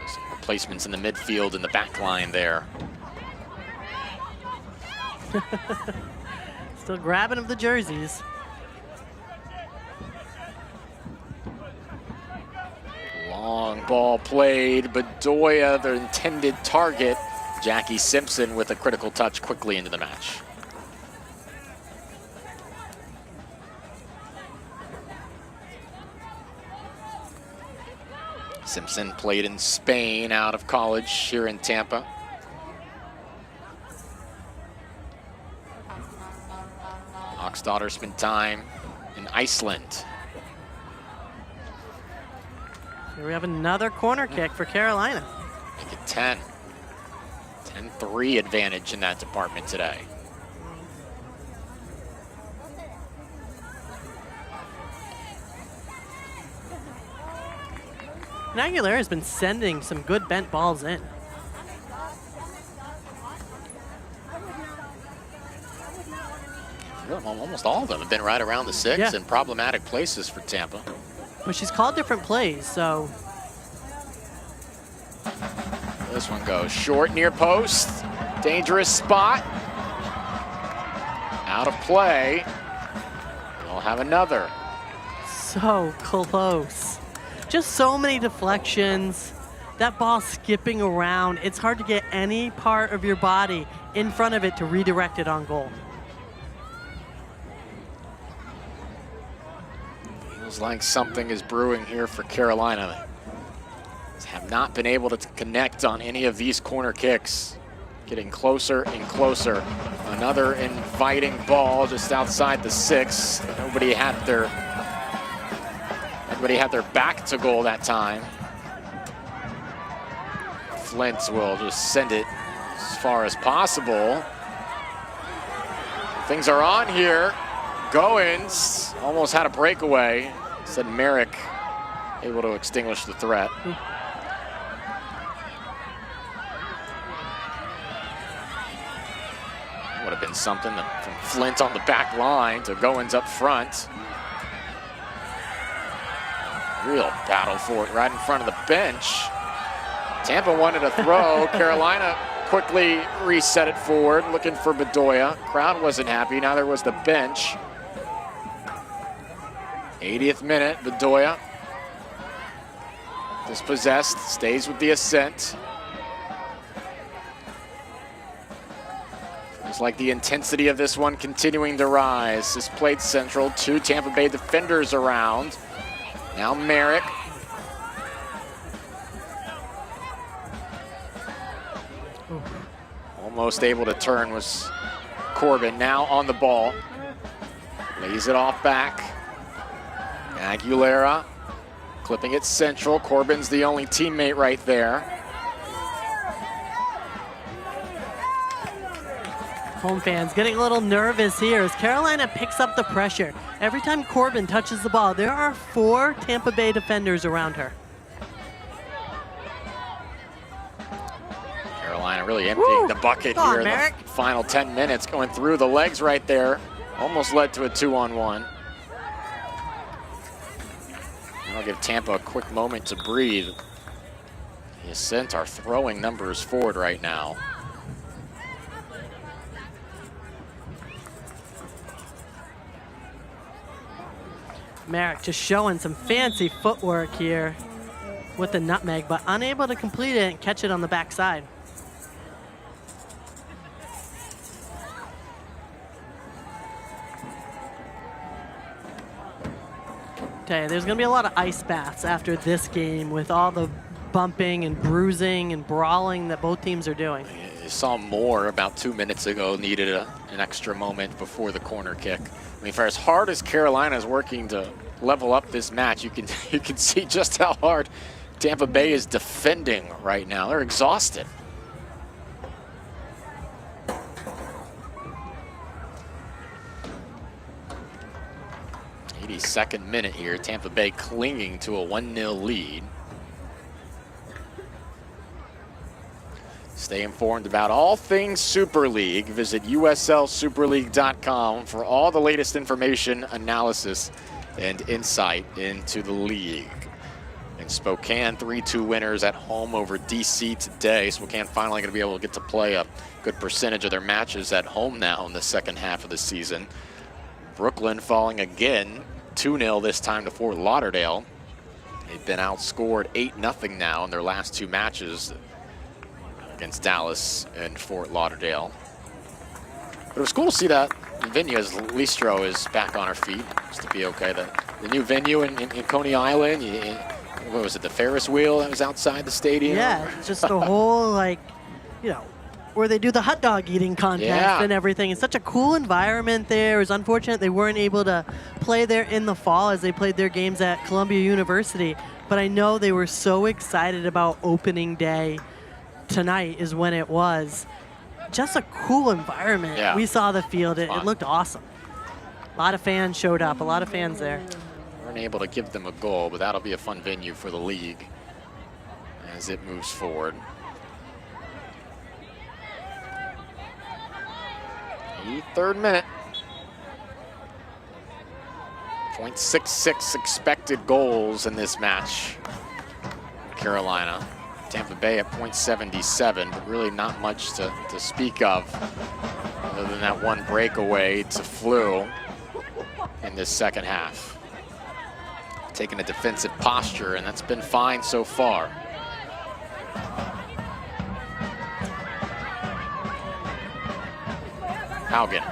Some replacements in the midfield and the back line there. Still grabbing of the jerseys. Long ball played, Bedoya, the intended target. Jackie Simpson with a critical touch quickly into the match. Simpson played in Spain out of college here in Tampa. Hochstadter spent time in Iceland. Here we have another corner kick for Carolina. Make it 10. 10-3 advantage in that department today. And Aguilera has been sending some good bent balls in. Almost all of them have been right around the 6 in problematic places for Tampa. But she's called different plays, so. This one goes short near post. Dangerous spot. Out of play. We'll have another. So close. Just so many deflections. That ball skipping around. It's hard to get any part of your body in front of it to redirect it on goal. Feels like something is brewing here for Carolina. Have not been able to connect on any of these corner kicks. Getting closer and closer. Another inviting ball just outside the 6. Nobody had their back to goal that time. Flint will just send it as far as possible. Things are on here. Goins almost had a breakaway. Said Merrick able to extinguish the threat. Would have been something from Flint on the back line to Goins up front. Real battle for it right in front of the bench. Tampa wanted a throw. Carolina quickly reset it forward, looking for Bedoya. Crowd wasn't happy, neither was the bench. 80th minute, Bedoya dispossessed, stays with the Ascent. Feels like the intensity of this one continuing to rise. This played central, 2 Tampa Bay defenders around. Now Merrick. Almost able to turn was Corbin. Now on the ball. Lays it off back. Aguilera clipping it central. Corbin's the only teammate right there. Home fans getting a little nervous here as Carolina picks up the pressure. Every time Corbin touches the ball, there are 4 Tampa Bay defenders around her. Carolina really emptying the bucket here in the final 10 minutes, going through the legs right there. Almost led to a 2-on-1. I'll give Tampa a quick moment to breathe. The Ascent are throwing numbers forward right now. Merrick just showing some fancy footwork here with the nutmeg, but unable to complete it and catch it on the backside. Okay, there's going to be a lot of ice baths after this game with all the bumping and bruising and brawling that both teams are doing. You saw Moore about 2 minutes ago needed an extra moment before the corner kick. I mean, for as hard as Carolina is working to level up this match, you can see just how hard Tampa Bay is defending right now. They're exhausted. Second minute here, Tampa Bay clinging to a 1-0 lead. Stay informed about all things Super League. Visit USLSuperLeague.com for all the latest information, analysis, and insight into the league. In Spokane, 3-2 winners at home over DC today. Spokane finally going to be able to get to play a good percentage of their matches at home now in the second half of the season. Brooklyn falling again, 2-0 this time to Fort Lauderdale. They've been outscored 8-0 now in their last 2 matches against Dallas and Fort Lauderdale. But it was cool to see that venue as Listro is back on her feet, just to be okay. The new venue in Coney Island, what was it, the Ferris wheel that was outside the stadium? Yeah, just the whole, like, you know, where they do the hot dog eating contest and everything. It's such a cool environment there. It was unfortunate they weren't able to play there in the fall as they played their games at Columbia University. But I know they were so excited about opening day. Tonight is when it was. Just a cool environment. Yeah. We saw the field. It looked awesome. A lot of fans showed up. A lot of fans there. Weren't able to give them a goal, but that'll be a fun venue for the league as it moves forward. 3rd minute. 0.66 expected goals in this match. Carolina. Tampa Bay at 0.77, but really not much to speak of other than that one breakaway to Flew in this second half. Taking a defensive posture, and that's been fine so far. Haugen.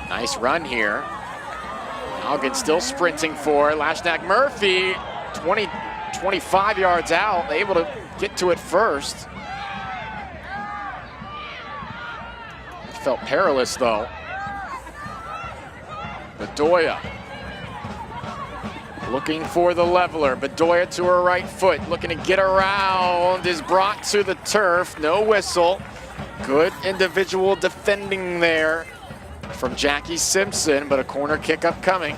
Nice run here. Haugen still sprinting for Lashnak Murphy. 25 yards out, able to get to it first. It felt perilous though. Bedoya looking for the leveler. Bedoya to her right foot, looking to get around, is brought to the turf, no whistle. Good individual defending there from Jackie Simpson, but a corner kick upcoming.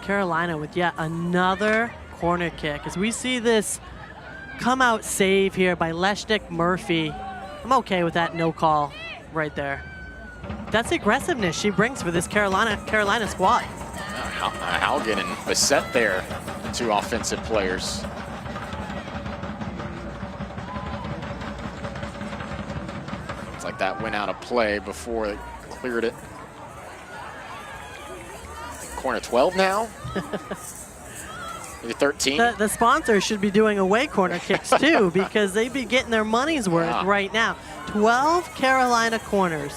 Carolina with yet another corner kick. As we see this come out save here by Leshnik Murphy, I'm okay with that no call right there. That's the aggressiveness she brings for this Carolina squad. Haugen and Bassett there, 2 offensive players. It's like that went out of play before they cleared it. Corner 12 now? Maybe 13? The sponsors should be doing away corner kicks too, because they'd be getting their money's worth right now. 12 Carolina corners.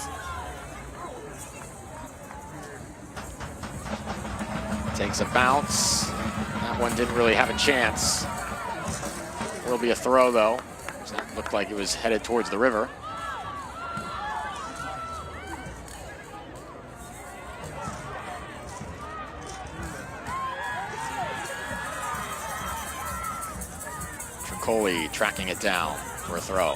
Takes a bounce. That one didn't really have a chance. Will be a throw, though. That looked like it was headed towards the river. Tricoli tracking it down for a throw.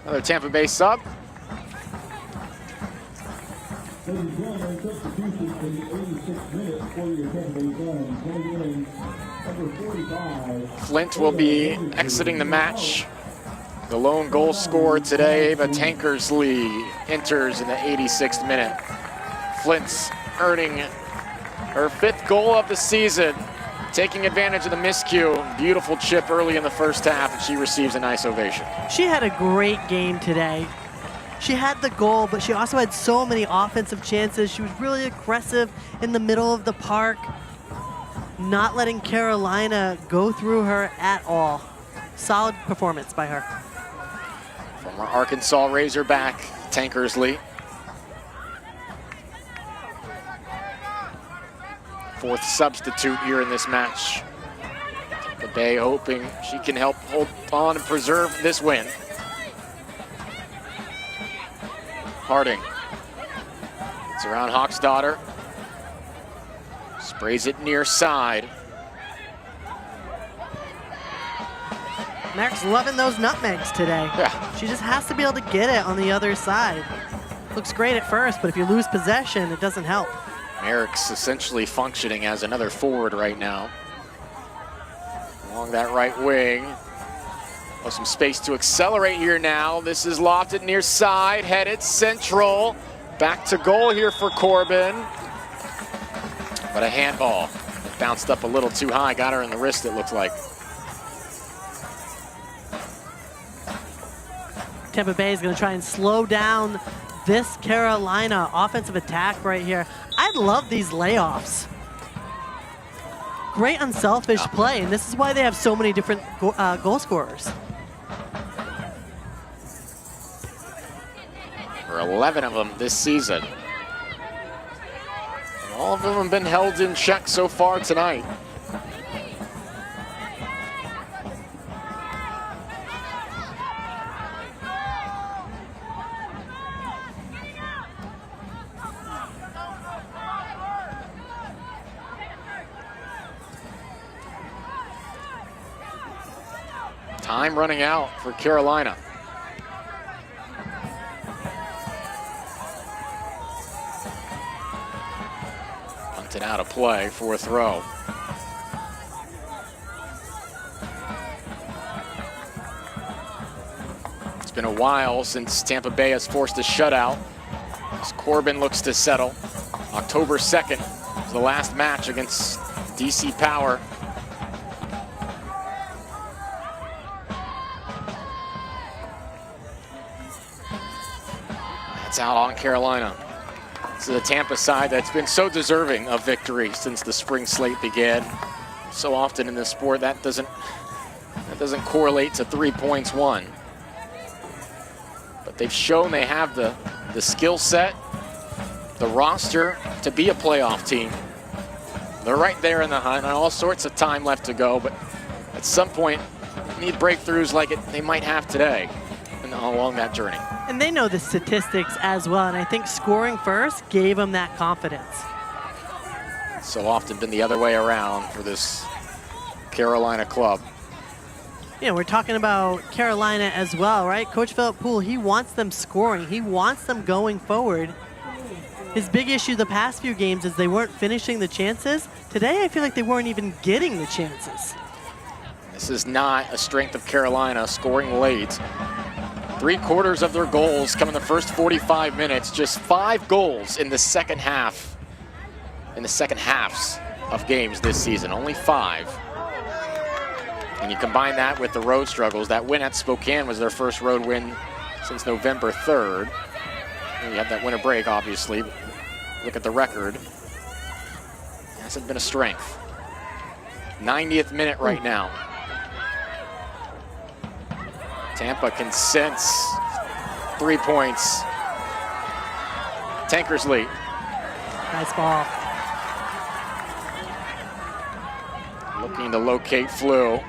Another Tampa Bay sub. Flint will be exiting the match. The lone goal scorer today, Ava Tankersley, enters in the 86th minute. Flint's earning her 5th goal of the season, taking advantage of the miscue. Beautiful chip early in the first half, and she receives a nice ovation. She had a great game today. She had the goal, but she also had so many offensive chances. She was really aggressive in the middle of the park, not letting Carolina go through her at all. Solid performance by her. Former Arkansas Razorback, Tankersley. 4th substitute here in this match. Tampa Bay hoping she can help hold on and preserve this win. Harding. It's around Hawksdaughter. Sprays it near side. Merrick's loving those nutmegs today. Yeah. She just has to be able to get it on the other side. Looks great at first, but if you lose possession, it doesn't help. Merrick's essentially functioning as another forward right now. Along that right wing. Oh, some space to accelerate here now. This is lofted near side, headed central. Back to goal here for Corbin. But a handball. It bounced up a little too high, got her in the wrist, it looks like. Tampa Bay is going to try and slow down this Carolina offensive attack right here. I love these layoffs. Great unselfish play, and this is why they have so many different goal scorers. For 11 of them this season. And all of them have been held in check so far tonight. Time running out for Carolina. Punted out of play for a throw. It's been a while since Tampa Bay has forced a shutout. As Corbin looks to settle. October 2nd was the last match against DC Power. Out on Carolina. This is a Tampa side that's been so deserving of victory since the spring slate began. So often in this sport that doesn't correlate to 3 points won. But they've shown they have the skill set, the roster to be a playoff team. They're right there in the hunt, and all sorts of time left to go, but at some point need breakthroughs like they might have today along that journey. And they know the statistics as well, and I think scoring first gave them that confidence. So often been the other way around for this Carolina club. You know, we're talking about Carolina as well, right? Coach Philip Poole, he wants them scoring. He wants them going forward. His big issue the past few games is they weren't finishing the chances. Today, I feel like they weren't even getting the chances. This is not a strength of Carolina, scoring late. 3/4 of their goals come in the first 45 minutes. Just 5 goals in the second half, in the second halves of games this season. Only 5. And you combine that with the road struggles. That win at Spokane was their first road win since November 3rd. And you have that winter break, obviously. Look at the record. It hasn't been a strength. 90th minute right now. Tampa can sense 3 points. Tankersley. Nice ball. Looking to locate Flew.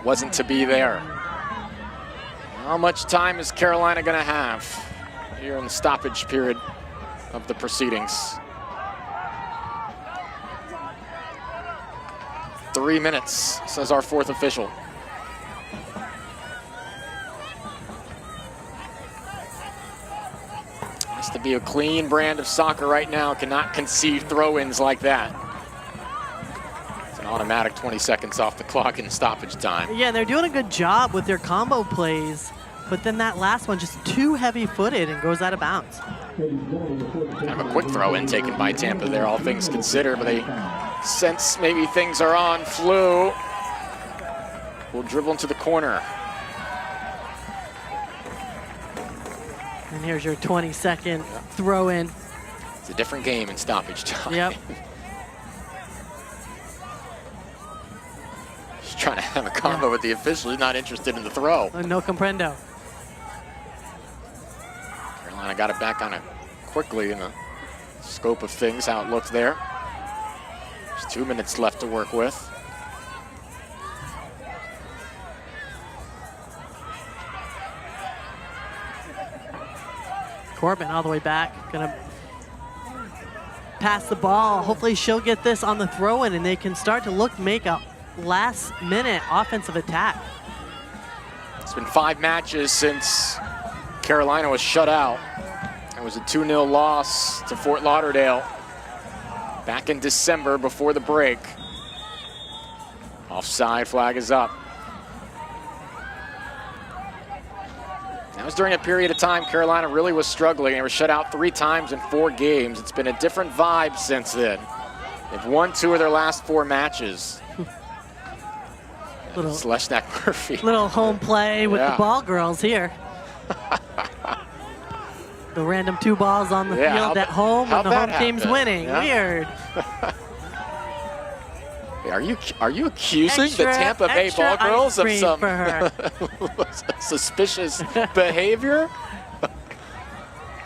Wasn't to be there. How much time is Carolina going to have here in the stoppage period of the proceedings? 3 minutes, says our fourth official. Has to be a clean brand of soccer right now. Cannot concede throw-ins like that. It's an automatic 20 seconds off the clock in stoppage time. Yeah, they're doing a good job with their combo plays, but then that last one just too heavy-footed and goes out of bounds. Kind of a quick throw-in taken by Tampa there, all things considered, but they sense maybe things are on. Flew will dribble into the corner. And here's your 20-second throw-in. It's a different game in stoppage time. Yep. Just trying to have a combo with the official. He's not interested in the throw. No comprendo. Carolina got it back on it quickly in the scope of things, how it looked there. There's 2 minutes left to work with. Corbin all the way back, gonna pass the ball. Hopefully she'll get this on the throw-in and they can start to make a last-minute offensive attack. It's been 5 matches since Carolina was shut out. It was a 2-0 loss to Fort Lauderdale back in December before the break. Offside flag is up. That was during a period of time Carolina really was struggling. They were shut out 3 times in 4 games. It's been a different vibe since then. They've won 2 of their last 4 matches. Leshnak Murphy. Little home play with the ball girls here. The random 2 balls on the field at home when the home team's winning. Weird. Are you accusing the Tampa Bay ball girls of some suspicious behavior?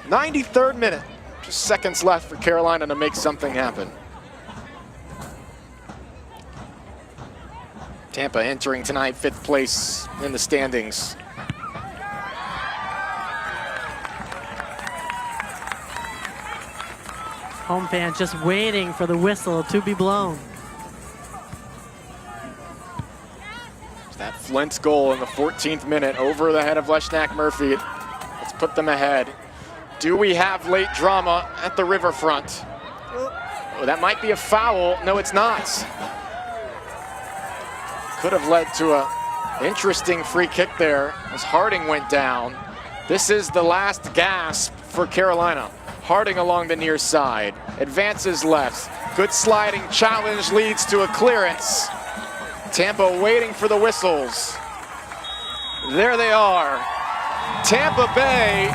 93rd minute. Just seconds left for Carolina to make something happen. Tampa entering tonight 5th place in the standings. Home fans just waiting for the whistle to be blown. That Flint's goal in the 14th minute over the head of Leshnak Murphy. Let's put them ahead. Do we have late drama at the riverfront? Oh, that might be a foul. No, it's not. Could have led to an interesting free kick there as Harding went down. This is the last gasp for Carolina. Harding along the near side. Advances left. Good sliding challenge leads to a clearance. Tampa waiting for the whistles. There they are. Tampa Bay,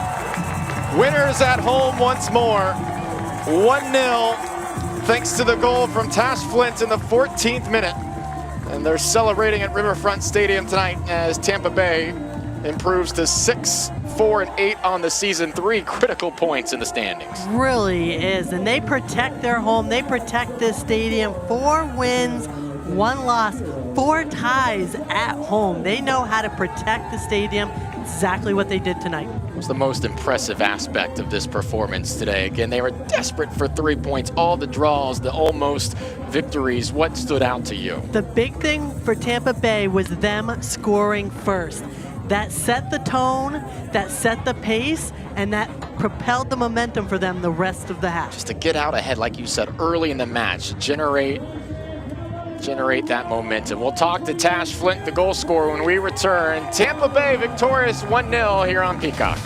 winners at home once more. 1-0, thanks to the goal from Tash Flint in the 14th minute. And they're celebrating at Riverfront Stadium tonight as Tampa Bay improves to 6, 4, and 8 on the season. 3 critical points in the standings. Really is, and they protect their home. They protect this stadium. 4 wins, 1 loss, 4 ties at home. They know how to protect the stadium. Exactly what they did tonight. What was the most impressive aspect of this performance today? Again, they were desperate for 3 points. All the draws, the almost victories. What stood out to you? The big thing for Tampa Bay was them scoring first. That set the tone, that set the pace, and that propelled the momentum for them the rest of the half. Just to get out ahead, like you said, early in the match, generate that momentum. We'll talk to Tash Flint, the goal scorer, when we return. Tampa Bay victorious 1-0 here on Peacock.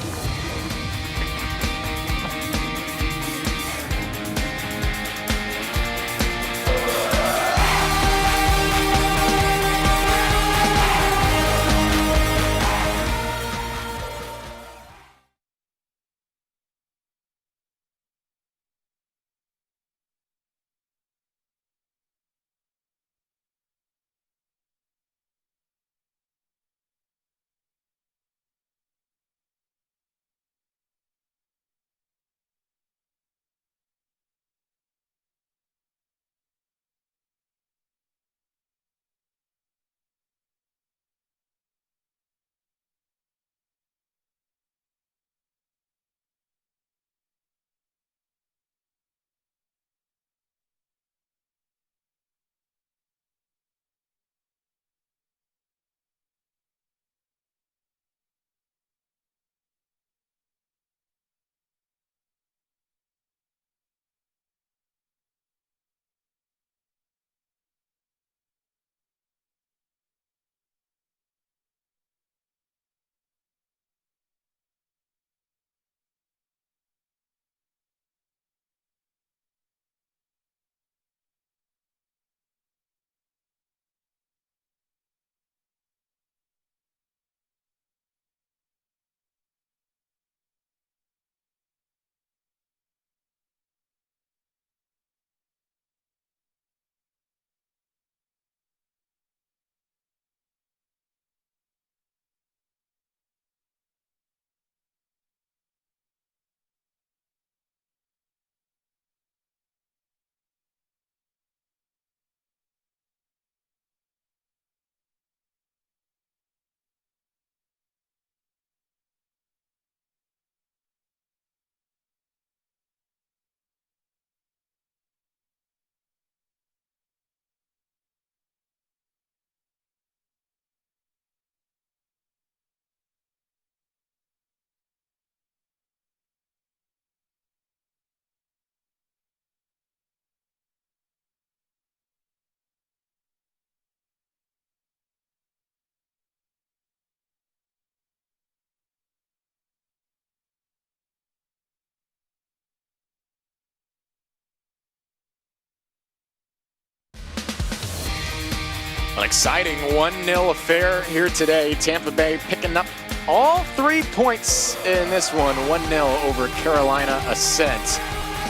An exciting 1-0 affair here today. Tampa Bay picking up all 3 points in this one. 1-0 over Carolina Ascent.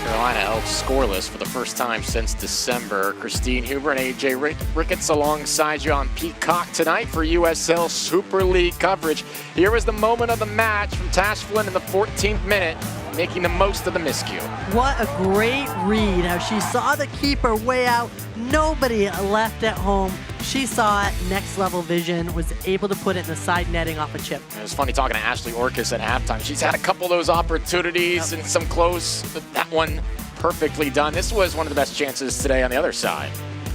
Carolina held scoreless for the first time since December. Christine Huber and AJ Ricketts alongside you on Peacock tonight for USL Super League coverage. Here was the moment of the match from Tash Flynn in the 14th minute, making the most of the miscue. What a great read, how she saw the keeper way out, nobody left at home. She saw it, next level vision, was able to put it in the side netting off a chip. It was funny talking to Ashley Orcus at halftime. She's had a couple of those opportunities and some close, but that one perfectly done. This was one of the best chances today on the other side.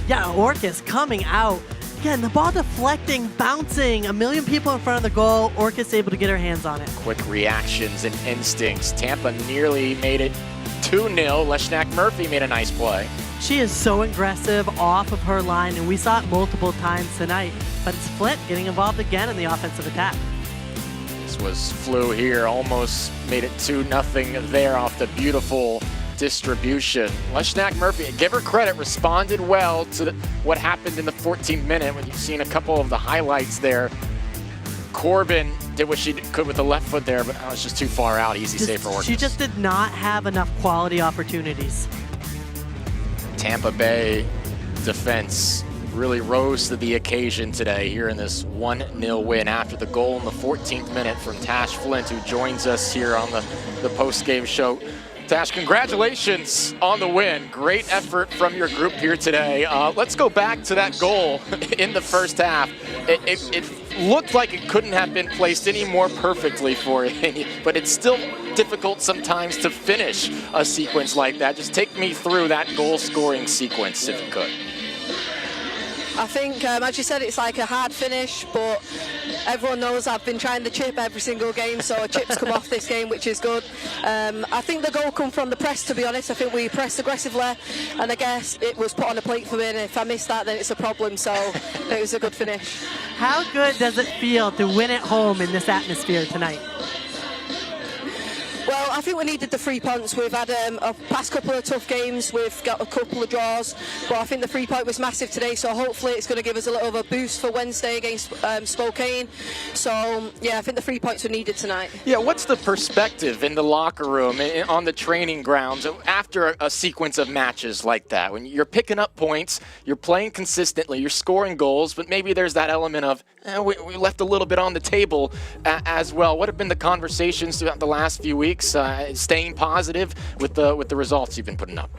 Yeah, Orcus coming out. Again, the ball deflecting, bouncing, a million people in front of the goal. Orcus able to get her hands on it. Quick reactions and instincts. Tampa nearly made it 2-0. Leshnak Murphy made a nice play. She is so aggressive off of her line, and we saw it multiple times tonight. But it's Flint getting involved again in the offensive attack. This was Flew here, almost made it 2-0 there off the beautiful distribution. Leshnak Murphy, give her credit, responded well to what happened in the 14th minute when you've seen a couple of the highlights there. Corbin did what she could with the left foot there, but it was just too far out. Easy save for Orcus. She just did not have enough quality opportunities. Tampa Bay defense really rose to the occasion today here in this 1-0 win after the goal in the 14th minute from Tash Flint, who joins us here on the post-game show. Tash, congratulations on the win. Great effort from your group here today. Let's go back to that goal in the first half. It looked like it couldn't have been placed any more perfectly for you, but it's still difficult sometimes to finish a sequence like that. Just take me through that goal-scoring sequence, if you could. I think, as you said, it's like a hard finish, but everyone knows I've been trying the chip every single game, so a chip's come off this game, which is good. I think the goal come from the press, to be honest. I think we pressed aggressively, and I guess it was put on a plate for me, and if I miss that, then it's a problem, so it was a good finish. How good does it feel to win at home in this atmosphere tonight? Well, I think we needed the 3 points. We've had a past couple of tough games. We've got a couple of draws, but I think the 3 point was massive today, so hopefully it's going to give us a little of a boost for Wednesday against Spokane. So, yeah, I think the 3 points were needed tonight. Yeah, what's the perspective in the locker room, on the training grounds, after a sequence of matches like that? When you're picking up points, you're playing consistently, you're scoring goals, but maybe there's that element of, we left a little bit on the table as well. What have been the conversations throughout the last few weeks? Staying positive with the results you've been putting up.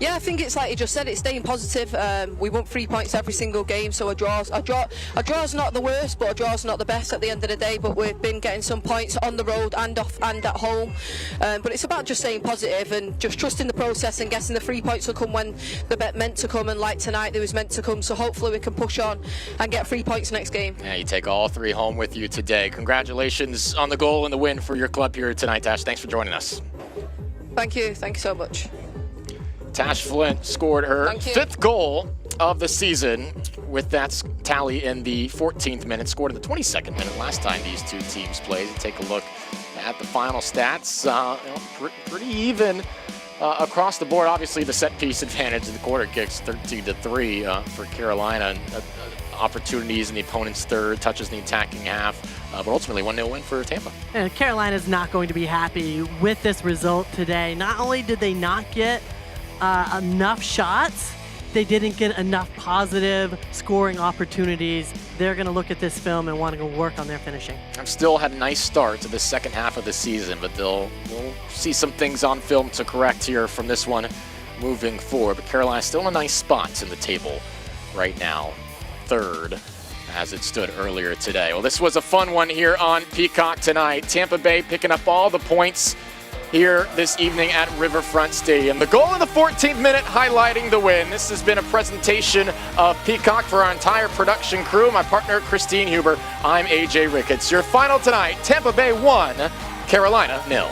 Yeah, I think it's like you just said, it's staying positive. We want 3 points every single game, so a draw's not the worst, but a draw's not the best at the end of the day. But we've been getting some points on the road and at home. But it's about just staying positive and just trusting the process and guessing the 3 points will come when they're meant to come, and like tonight they was meant to come. So hopefully we can push on and get 3 points next game. Yeah, you take all 3 home with you today. Congratulations on the goal and the win for your club here tonight, Tash. Thanks for joining us. Thank you so much. Tash Flint scored her 5th goal of the season with that tally in the 14th minute, scored in the 22nd minute last time these two teams played. Take a look at the final stats. Pretty even across the board. Obviously, the set piece advantage in the quarter kicks 13-3 for Carolina. Opportunities in the opponent's third, touches in the attacking half, but ultimately 1-0 win for Tampa. And Carolina's not going to be happy with this result today. Not only did they not get enough shots, they didn't get enough positive scoring opportunities. They're going to look at this film and want to go work on their finishing. I've still had a nice start to the second half of the season, but we'll see some things on film to correct here from this one moving forward. But Carolina's still in a nice spot in the table right now, 3rd, as it stood earlier today. Well, this was a fun one here on Peacock tonight. Tampa Bay picking up all the points here this evening at Riverfront Stadium. The goal in the 14th minute highlighting the win. This has been a presentation of Peacock for our entire production crew. My partner, Christine Huber. I'm AJ Ricketts. Your final tonight, Tampa Bay 1, Carolina 0.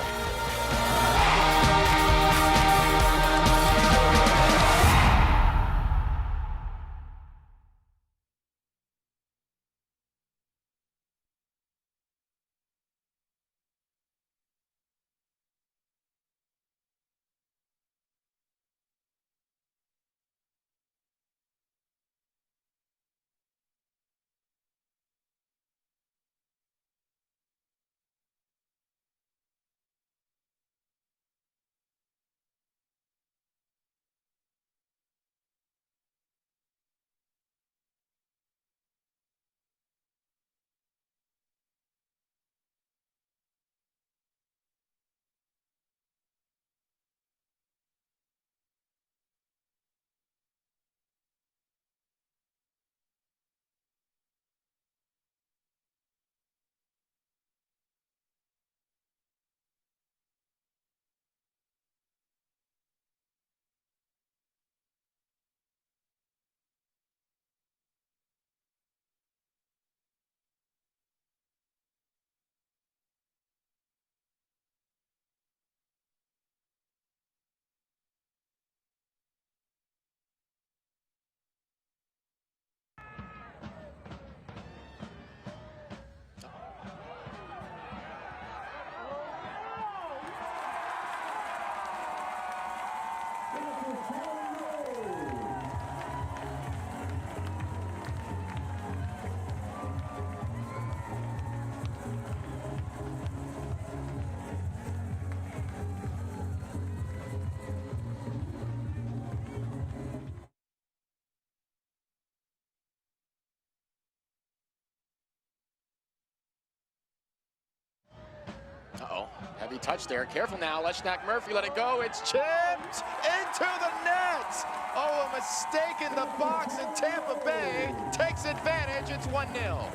Heavy touch there. Careful now. Leshnak Murphy let it go. It's chipped into the net. Oh, a mistake in the box, and Tampa Bay takes advantage. It's 1-0.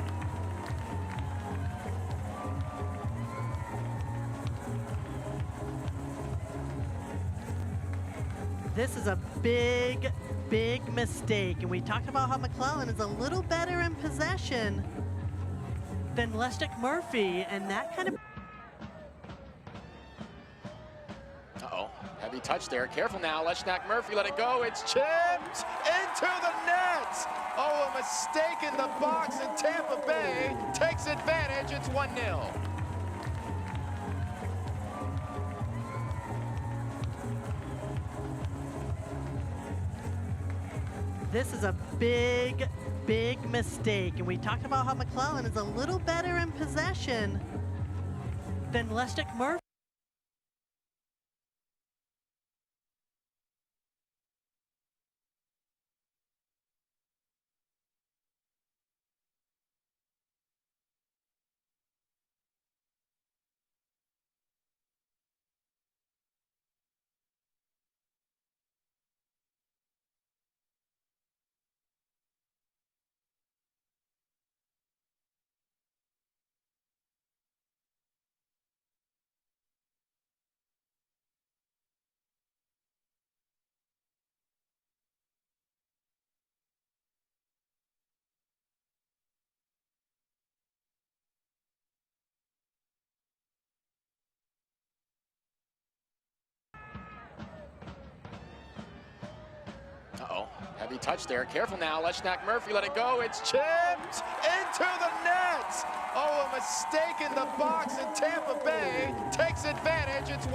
This is a big mistake, and we talked about how McClellan is a little better in possession than Leshnak Murphy, and that kind of... Uh-oh, heavy touch there. Careful now. Leshnak Murphy let it go. It's chipped into the net. Oh, a mistake in the box, and Tampa Bay takes advantage. It's 1-0. This is a big mistake, and we talked about how McClellan is a little better in possession than Leshnak Murphy. Uh-oh, heavy touch there. Careful now. Leshnak Murphy let it go. It's chipped into the net. Oh, a mistake in the box, and Tampa Bay takes advantage. It's